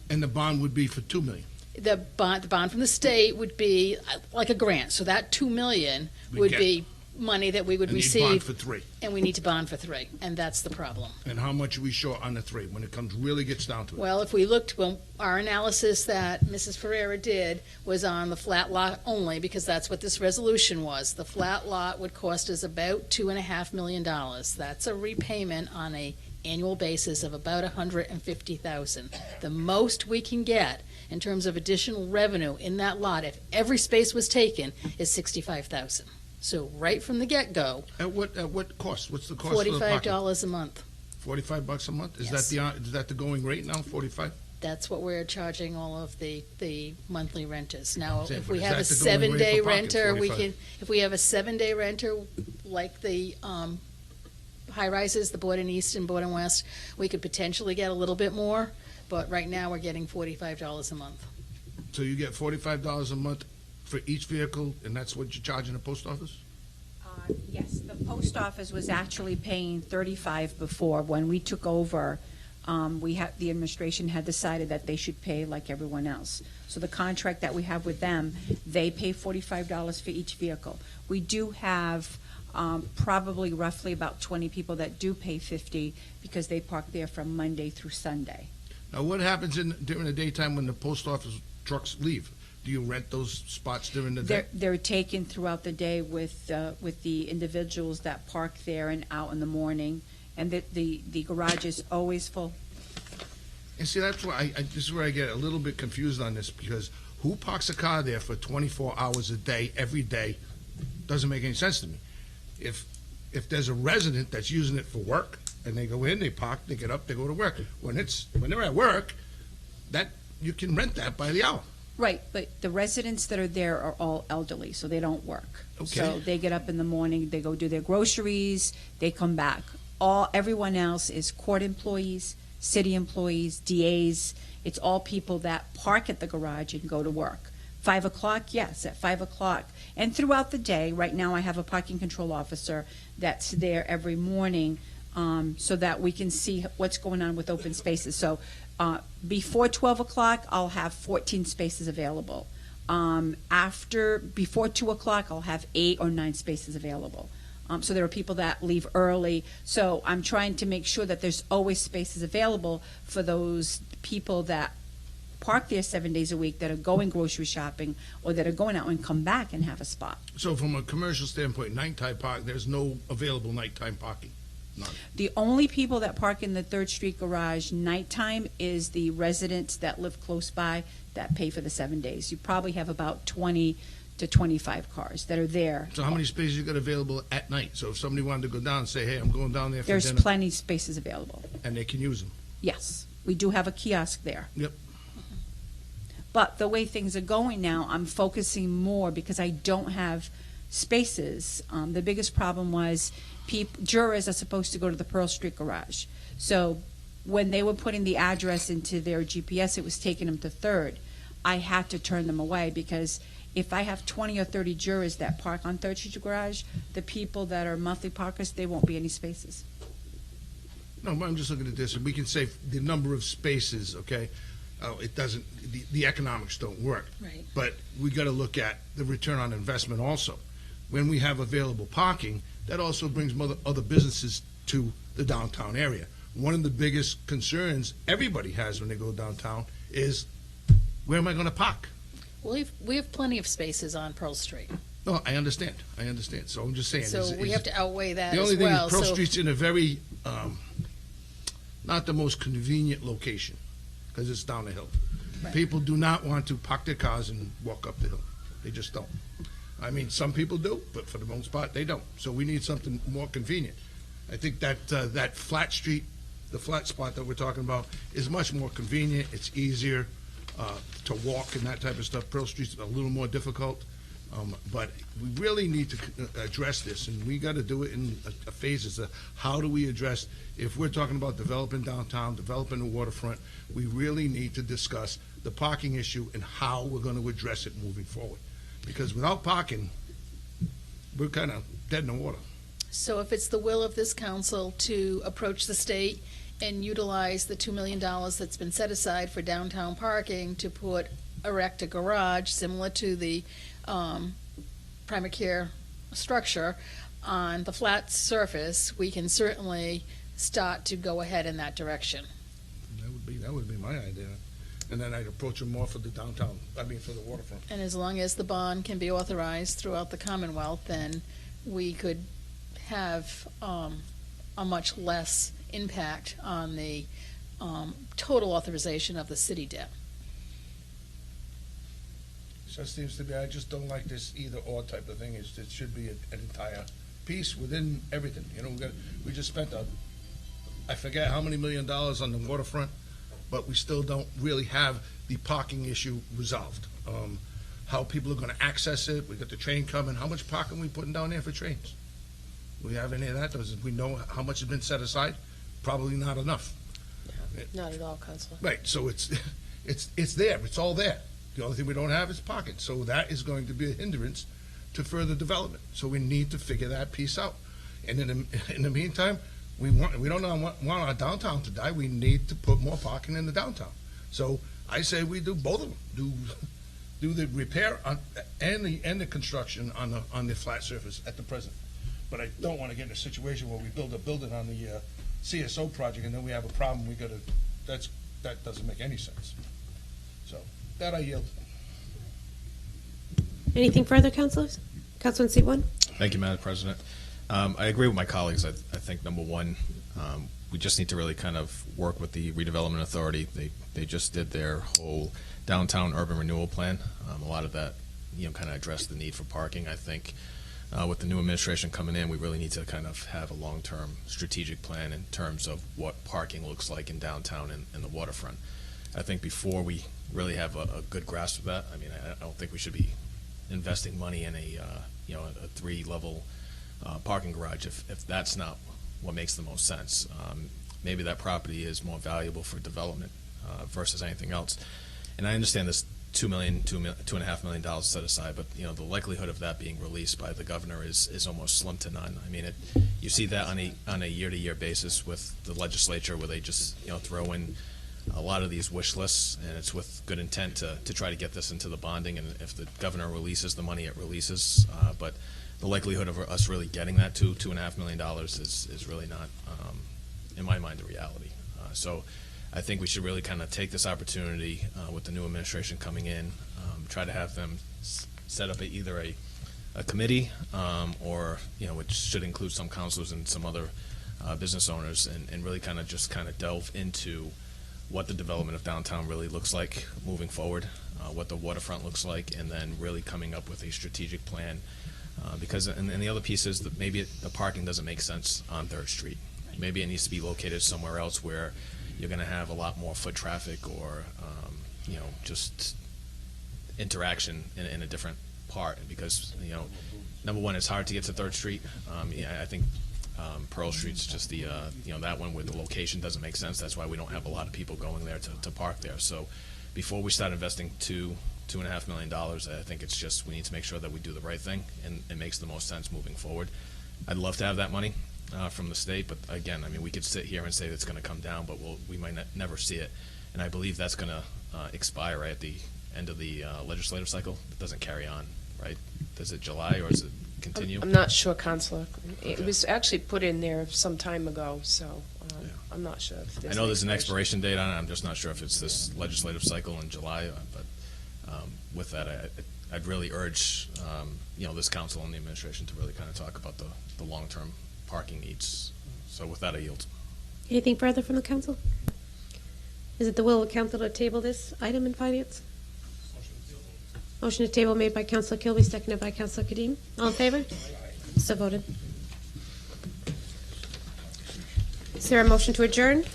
And the bond would be for $2 million. The bond from the state would be like a grant, so that $2 million We would get- be money that we would And you'd receive. bond for 3. And we need to bond for 3, and that's the problem. And how much are we short on the 3 when it really gets down to it? Well, if we looked, our analysis that Mrs. Ferreira did was on the flat lot only, because that's what this resolution was. The flat lot would cost us about $2.5 million. That's a repayment on a annual basis of about $150,000. The most we can get in terms of additional revenue in that lot, if every space was taken, is $65,000. So right from the get-go, At what cost? What's the cost of the parking? $45 a month. $45 a month? Is Yes. that the going rate now, 45? That's what we're charging all of the monthly renters. Now, Same, if but we is have a that the going rate for 7-day parking, renter, we 45? can, if we have a 7-day renter, like the high rises, the Board and East and Board and West, we could potentially get a little bit more, but right now, we're getting $45 a month. So you get $45 a month for each vehicle, and that's what you're charging the post office? Yes, the post office was actually paying $35 before. When we took over, the administration had decided that they should pay like everyone else. So the contract that we have with them, they pay $45 for each vehicle. We do have probably roughly about 20 people that do pay $50 because they park there from Monday through Sunday. Now, what happens during the daytime when the post office trucks leave? do you rent those spots during the day? They're taken throughout the day with the individuals that park there and out in the morning, and the garage is always full. And see, that's why this is where I get a little bit confused on this, because who parks a car there for 24 hours a day, every day? Doesn't make any sense to me. If there's a resident that's using it for work, and they go in, they park, they get up, they go to work. When they're at work, that you can rent that by the hour. Right, but the residents that are there are all elderly, so they don't work. Okay. So they get up in the morning, they go do their groceries, they come back. Everyone else is court employees, city employees, DAs. It's all people that park at the garage and go to work. 5 o'clock, yes, at 5 o'clock. And throughout the day, right now I have a parking control officer that's there every morning so that we can see what's going on with open spaces. So before 12 o'clock, I'll have 14 spaces available. Before 2 o'clock, I'll have 8 or 9 spaces available. So there are people that leave early. So I'm trying to make sure that there's always spaces available for those people that park there 7 days a week, that are going grocery shopping, or that are going out and come back and have a spot. So from a commercial standpoint, nighttime park, there's no available nighttime parking? None. The only people that park in the 3rd Street garage nighttime is the residents that live close by that pay for the 7 days. You probably have about 20 to 25 cars that are there. So how many spaces you got available at night? So if somebody wanted to go down and say, hey, I'm going down there for There's dinner. plenty of spaces available. And they can use them? Yes, we do have a kiosk there. Yep. But the way things are going now, I'm focusing more because I don't have spaces. The biggest problem was jurors are supposed to go to the Pearl Street garage. So when they were putting the address into their GPS, it was taking them to 3rd. I had to turn them away because if I have 20 or 30 jurors that park on 3rd Street garage, the people that are monthly parkers, there won't be any spaces. No, I'm just looking at this, and we can say the number of spaces, okay? It doesn't, the economics don't work. Right. But we got to look at the return on investment also. When we have available parking, that also brings other businesses to the downtown area. One of the biggest concerns everybody has when they go downtown is, where am I going to park? We have plenty of spaces on Pearl Street. No, I understand. So I'm just saying. So we have to outweigh that as The well. only thing is Pearl So- Street's in a very, not the most convenient location, because it's down the hill. Right. People do not want to park their cars and walk up the hill. They just don't. I mean, some people do, but for the most part, they don't. So we need something more convenient. I think that that flat street, the flat spot that we're talking about, is much more convenient. It's easier to walk and that type of stuff. Pearl Street's a little more difficult. But we really need to address this, and we got to do it in phases. How do we address, if we're talking about developing downtown, developing the waterfront, we really need to discuss the parking issue and how we're going to address it moving forward. Because without parking, we're kind of dead in the water. So if it's the will of this council to approach the state and utilize the $2 million that's been set aside for downtown parking to erect a garage similar to the primary care structure on the flat surface, we can certainly start to go ahead in that direction. That would be my idea. And then I'd approach them more for the downtown, for the waterfront. And as long as the bond can be authorized throughout the Commonwealth, then we could have a much less impact on the total authorization of the city debt. So it seems to be, I just don't like this either-or type of thing. It should be an entire piece within everything. You know, we just spent I forget how many $1 million on the waterfront, but we still don't really have the parking issue resolved. How people are going to access it, we got the train coming, how much parking we putting down there for trains? Do we have any of that? We know how much has been set aside? Probably not enough. Not at all, Councilor. Right, so it's there, it's all there. The only thing we don't have is parking, so that is going to be a hindrance to further development. So we need to figure that piece out. And in the meantime, we don't want our downtown to die. We need to put more parking in the downtown. So I say we do both of them. Do the repair and the construction on the flat surface at the present. But I don't want to get in a situation where we build a building on the CSO project and then we have a problem. That doesn't make any sense. So that I yield. Anything further, councilors? Councilman seat one? Thank you, Madam President. I agree with my colleagues. I think, number one, we just need to really kind of work with the redevelopment authority. They just did their whole downtown urban renewal plan. A lot of that, kind of addressed the need for parking. I think with the new administration coming in, we really need to kind of have a long-term strategic plan in terms of what parking looks like in downtown and the waterfront. I think before we really have a good grasp of that, I don't think we should be investing money in a 3-level parking garage if that's not what makes the most sense. Maybe that property is more valuable for development versus anything else. And I understand this $2.5 million set aside, but the likelihood of that being released by the governor is almost slim to none. You see that on a year-to-year basis with the legislature, where they just throw in a lot of these wish lists, and it's with good intent to try to get this into the bonding. And if the governor releases the money, it releases. But the likelihood of us really getting that $2.5 million is really not, in my mind, a reality. So I think we should really kind of take this opportunity with the new administration coming in, try to have them set up either a committee or, which should include some councilors and some other business owners, and really kind of delve into what the development of downtown really looks like moving forward, what the waterfront looks like, and then really coming up with a strategic plan. Because and the other piece is that maybe the parking doesn't make sense on 3rd Street. Maybe it needs to be located somewhere else where you're going to have a lot more foot traffic or, just interaction in a different part. Because, number one, it's hard to get to 3rd Street. I think Pearl Street's just that one where the location doesn't make sense. That's why we don't have a lot of people going there to park there. So before we start investing $2.5 million, I think it's just we need to make sure that we do the right thing and it makes the most sense moving forward. I'd love to have that money from the state, but again, we could sit here and say it's going to come down, but we might never see it. And I believe that's going to expire right at the end of the legislative cycle. It doesn't carry on, right? Does it July or does it continue? I'm not sure, Counselor. It was actually put in there some time ago, so I'm not sure. If I know there's an expiration date on it. I'm just not sure if it's this legislative cycle in July. But with that, I'd really urge this council and the administration to really kind of talk about the long-term parking needs. So with that, I yield. Anything further from the council? Is it the will of the council to table this item in finance? Motion to table made by Councilor Kilby, seconded by Councilor Kadim. All in favor? So voted. Is there a motion to adjourn? Do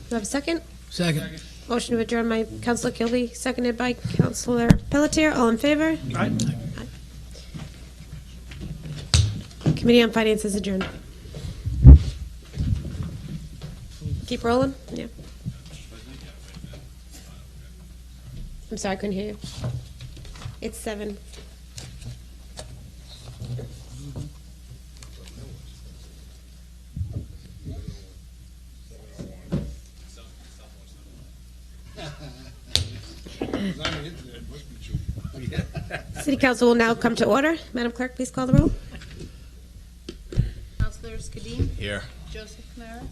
you have a second? Second. Motion to adjourn by Councilor Kilby, seconded by Councilor Pelletier. All in favor? Aye. Committee on Finance is adjourned. Keep rolling? Yeah. I'm sorry, I couldn't hear you. It's 7. City Council will now come to order. Madam Clerk, please call the roll. Councilors Kadim? Here. Joseph Kamara?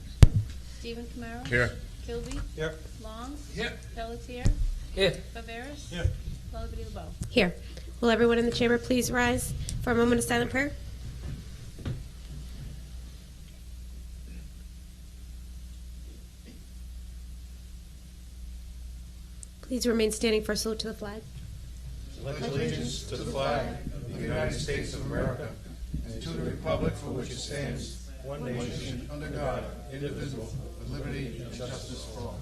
Stephen Kamara? Here. Kilby? Here. Long? Here. Pelletier? Here. Viveras? Here. Lullaby LeBeau? Here. Will everyone in the chamber please rise for a moment of silent prayer? Please remain standing for a salute to the flag. Pledge allegiance to the flag of the United States of America and to the republic for which it stands, one nation, under God, indivisible, with liberty and justice for all.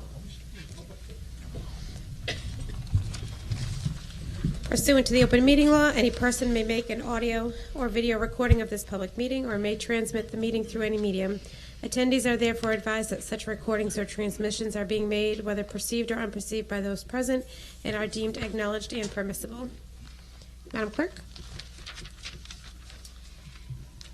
Pursuant to the open meeting law, any person may make an audio or video recording of this public meeting or may transmit the meeting through any medium. Attendees are therefore advised that such recordings or transmissions are being made, whether perceived or unperceived by those present, and are deemed acknowledged and permissible. Madam Clerk?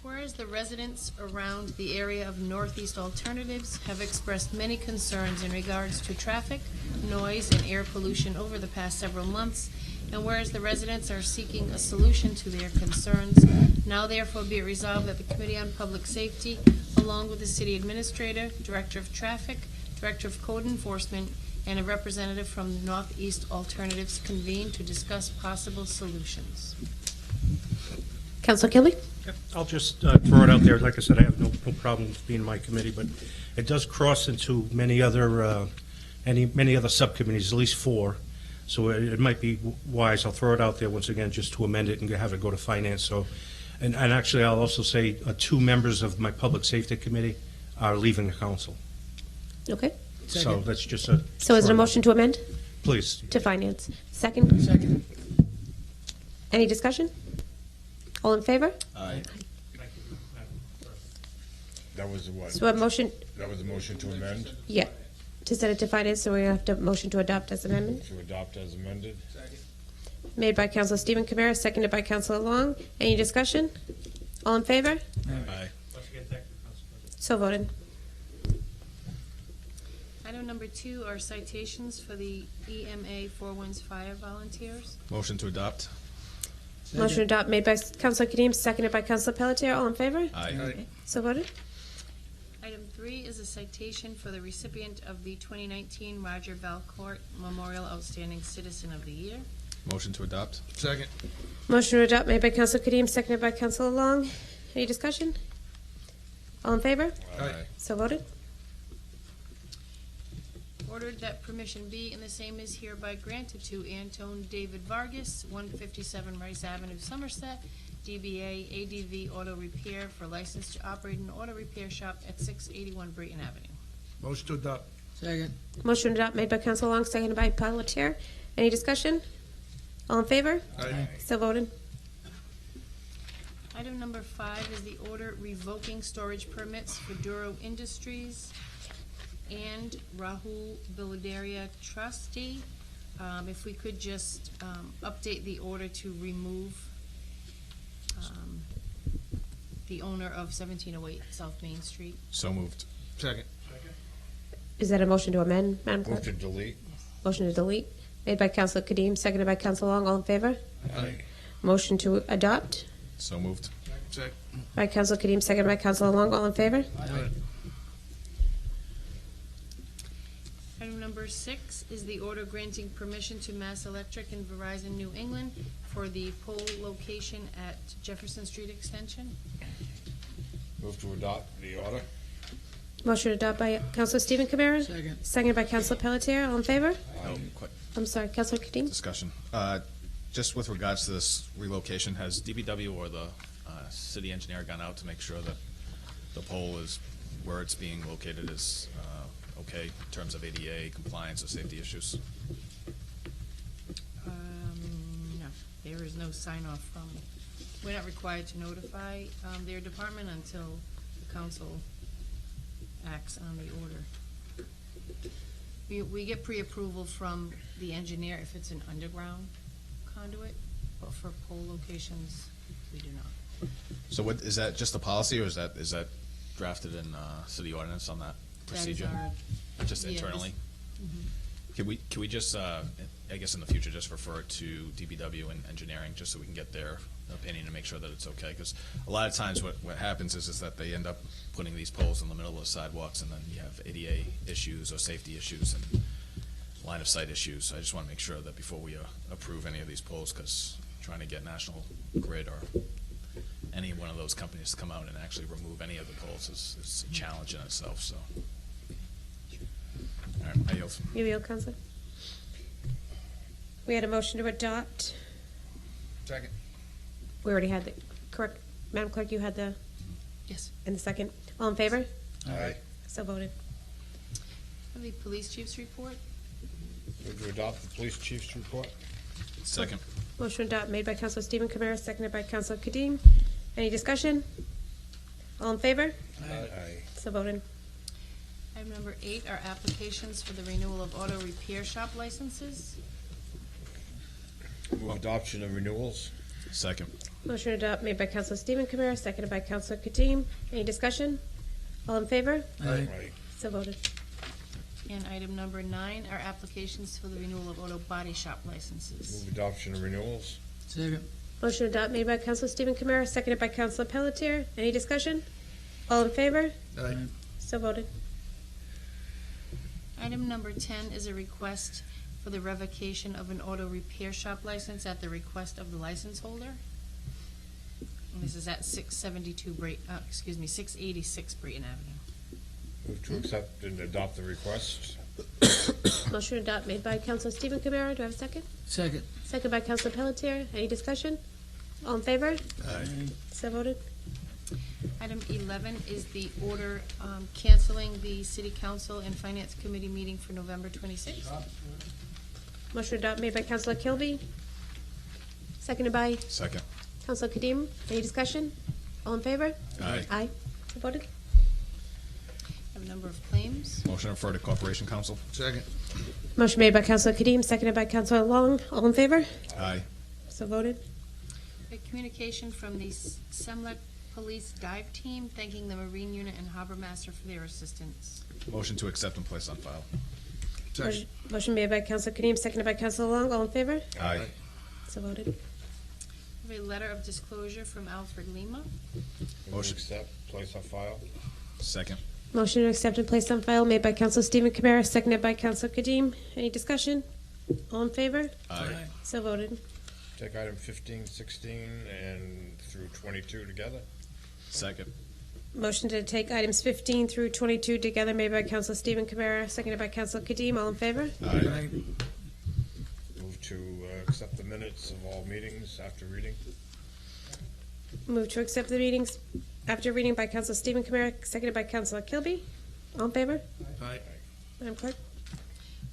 Whereas the residents around the area of Northeast Alternatives have expressed many concerns in regards to traffic, noise, and air pollution over the past several months, and whereas the residents are seeking a solution to their concerns, now therefore be it resolved that the Committee on Public Safety, along with the City Administrator, Director of Traffic, Director of Code Enforcement, and a representative from Northeast Alternatives convened to discuss possible solutions. Councilor Kilby? I'll just throw it out there. Like I said, I have no problem with being my committee, but it does cross into many other subcommittees, at least 4. So it might be wise. I'll throw it out there once again, just to amend it and have it go to finance. So, and actually, I'll also say 2 members of my public safety committee are leaving the council. Okay. So that's just a. So is it a motion to amend? Please. To finance. Second? Second. Any discussion? All in favor? Aye. That was the what? So a motion, That was a motion to amend, yeah, to send it to finance, so we have to motion to adopt as amendment. to adopt as amended. Made by Councilor Stephen Kamara, seconded by Councilor Long. Any discussion? All in favor? Aye. So voted. Item number 2 are citations for the EMA 4-Winds Fire volunteers. Motion to adopt. Motion to adopt made by Councilor Kadeem, seconded by Councilor Pelletier. All in favor? Aye. So voted. Item 3 is a citation for the recipient of the 2019 Roger Valcourt Memorial Outstanding Citizen of the Year. Motion to adopt. Second. Motion to adopt made by Councilor Kadeem, seconded by Councilor Long. Any discussion? All in favor? Aye. So voted. Ordered that permission be, and the same is hereby granted to Antone David Vargas, 157 Rice Avenue, Somerset, DBA ADV Auto Repair for license to operate an auto repair shop at 681 Brayton Avenue. Motion to adopt. Second. Motion to adopt made by Councilor Long, seconded by Pelletier. Any discussion? All in favor? Aye. So voted. Item number 5 is the order revoking storage permits for Duro Industries and Rahul Biladeria trustee. If we could just update the order to remove the owner of 1708 South Main Street. So moved. Second. Is that a motion to amend, Madam Clerk? Move to delete. Motion to delete, made by Councilor Kadeem, seconded by Councilor Long. All in favor? Aye. Motion to adopt So moved. Second. by Councilor Kadeem, seconded by Councilor Long. All in favor? Aye. Item number 6 is the order granting permission to Mass Electric and Verizon New England for the pole location at Jefferson Street Extension. Move to adopt the order. Motion to adopt by Councilor Stephen Kamara, Second. seconded by Councilor Pelletier. All in favor? Quick I'm sorry, Councilor Kadeem? discussion. Just with regards to this relocation, has DBW or the city engineer gone out to make sure that the pole is where it's being located is okay in terms of ADA compliance or safety issues? No, there is no sign-off from, we're not required to notify their department until the council acts on the order. We get pre-approval from the engineer if it's an underground conduit, but for pole locations, we do not. So what, is that just a policy or is that drafted in city ordinance on that procedure? That is Just yeah, this- internally? Can we just, I guess in the future, just refer to DBW and engineering, just so we can get their opinion and make sure that it's okay? Because a lot of times what happens is that they end up putting these poles in the middle of the sidewalks, and then you have ADA issues or safety issues and line of sight issues. I just want to make sure that before we approve any of these poles, because trying to get National Grid or any one of those companies to come out and actually remove any of the poles is a challenge in itself, so. All right, I yield. You yield, Councilor? We had a motion to adopt. Second. We already had the, correct, Madam Clerk, you had the, Yes. in the second. All in favor? Aye. So voted. Have the police chief's report. Move to adopt the police chief's report. Second. Motion to adopt made by Councilor Stephen Kamara, seconded by Councilor Kadeem. Any discussion? All in favor? Aye. So voted. Item number 8 are applications for the renewal of auto repair shop licenses. Move adoption of renewals. Second. Motion to adopt made by Councilor Stephen Kamara, seconded by Councilor Kadeem. Any discussion? All in favor? Aye. So voted. And item number 9 are applications for the renewal of auto body shop licenses. Move adoption of renewals. Second. Motion to adopt made by Councilor Stephen Kamara, seconded by Councilor Pelletier. Any discussion? All in favor? Aye. So voted. Item number 10 is a request for the revocation of an auto repair shop license at the request of the license holder. And this is at 686 Brayton Avenue. Move to accept and adopt the request. Motion to adopt made by Counselor Stephen Kamara. Do I have a second? Second. Second by Counselor Pelletier. Any discussion? All in favor? Aye. So voted. Item 11 is the order canceling the City Council and Finance Committee meeting for November 26th. Motion to adopt made by Counselor Kilby. Seconded by Second. Counselor Kadim. Any discussion? All in favor? Aye. Aye. So voted. Have a number of claims. Motion to refer to Corporation Council. Second. Motion made by Counselor Kadim, seconded by Counselor Long. All in favor? Aye. So voted. A communication from the Semlec Police Dive Team thanking the Marine Unit and Harbor Master for their assistance. Motion to accept and place on file. Motion made by Counselor Kadim, seconded by Counselor Long. All in favor? Aye. So voted. We have a letter of disclosure from Alfred Lima. Motion to accept, place on file. Second. Motion to accept and place on file made by Counselor Stephen Kamara, seconded by Counselor Kadim. Any discussion? All in favor? Aye. So voted. Take item 15, 16, and through 22 together. Second. Motion to take items 15 through 22 together made by Counselor Stephen Kamara, seconded by Counselor Kadim. All in favor? Aye. Move to accept the minutes of all meetings after reading. Move to accept the meetings after reading by Counselor Stephen Kamara, seconded by Counselor Kilby. All in favor? Aye. Madam Clerk?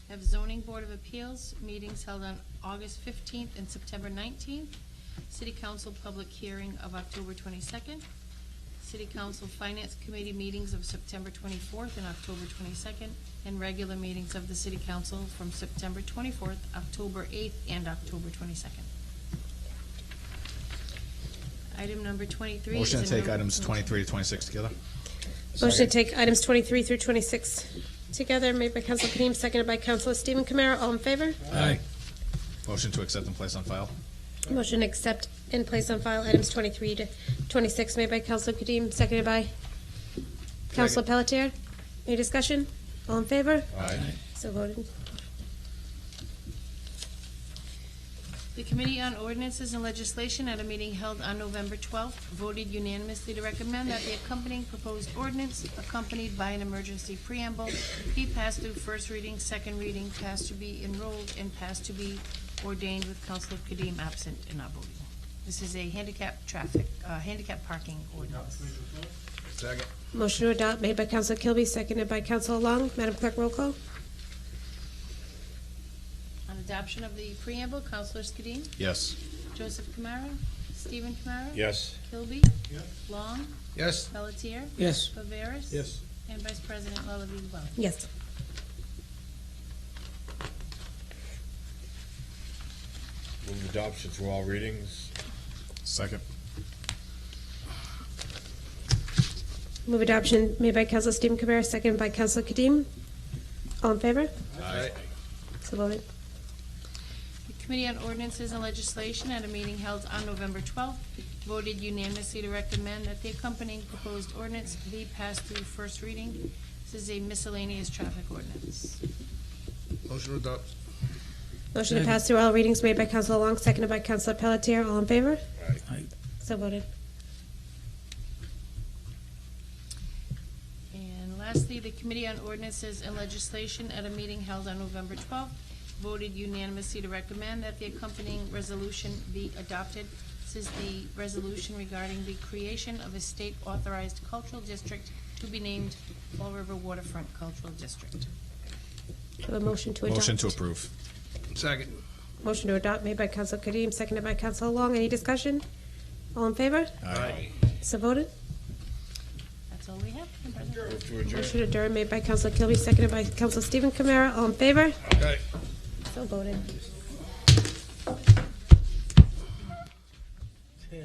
Have Zoning Board of Appeals meetings held on August 15th and September 19th. City Council public hearing of October 22nd. City Council Finance Committee meetings of September 24th and October 22nd. And regular meetings of the City Council from September 24th, October 8th, and October 22nd. Item number 23 Motion to is a take no- items 23 to 26 together. Motion to take items 23 through 26 together made by Counselor Kadim, seconded by Counselor Stephen Kamara. All in favor? Aye. Motion to accept and place on file. Motion to accept and place on file items 23 to 26 made by Counselor Kadim, seconded by Counselor Pelletier. Any discussion? All in favor? Aye. So voted. The Committee on Ordinances and Legislation at a meeting held on November 12th voted unanimously to recommend that the accompanying proposed ordinance, accompanied by an emergency preamble, be passed through first reading, second reading, passed to be enrolled, and passed to be ordained with Councilor Kadim absent and not voting. This is a handicap parking ordinance. Second. Motion to adopt made by Counselor Kilby, seconded by Counselor Long. Madam Clerk, roll call. On adoption of the preamble, Councilors Kadim, Yes. Joseph Kamara, Stephen Kamara. Yes. Kilby. Long. Yes. Pelletier. Yes. Viveras. Yes. And Vice President Lullaby Wells. Yes. Move adoption through all readings. Second. Move adoption made by Counselor Stephen Kamara, seconded by Counselor Kadim. All in favor? Aye. So voted. The Committee on Ordinances and Legislation at a meeting held on November 12th voted unanimously to recommend that the accompanying proposed ordinance be passed through first reading. This is a miscellaneous traffic ordinance. Motion to adopt. Motion to pass through all readings made by Counselor Long, seconded by Counselor Pelletier. All in favor? Aye. So voted. And lastly, the Committee on Ordinances and Legislation at a meeting held on November 12th voted unanimously to recommend that the accompanying resolution be adopted. This is the resolution regarding the creation of a state-authorized cultural district to be named Fall River Waterfront Cultural District. Do I have a motion to adopt? Motion to approve. Second. Motion to adopt made by Counselor Kadim, seconded by Counselor Long. Any discussion? All in favor? Aye. So voted. That's all we have, Madam President. Move to adjourn. Motion to adjourn made by Counselor Kilby, seconded by Counselor Stephen Kamara. All in favor? Aye. So voted. Yeah.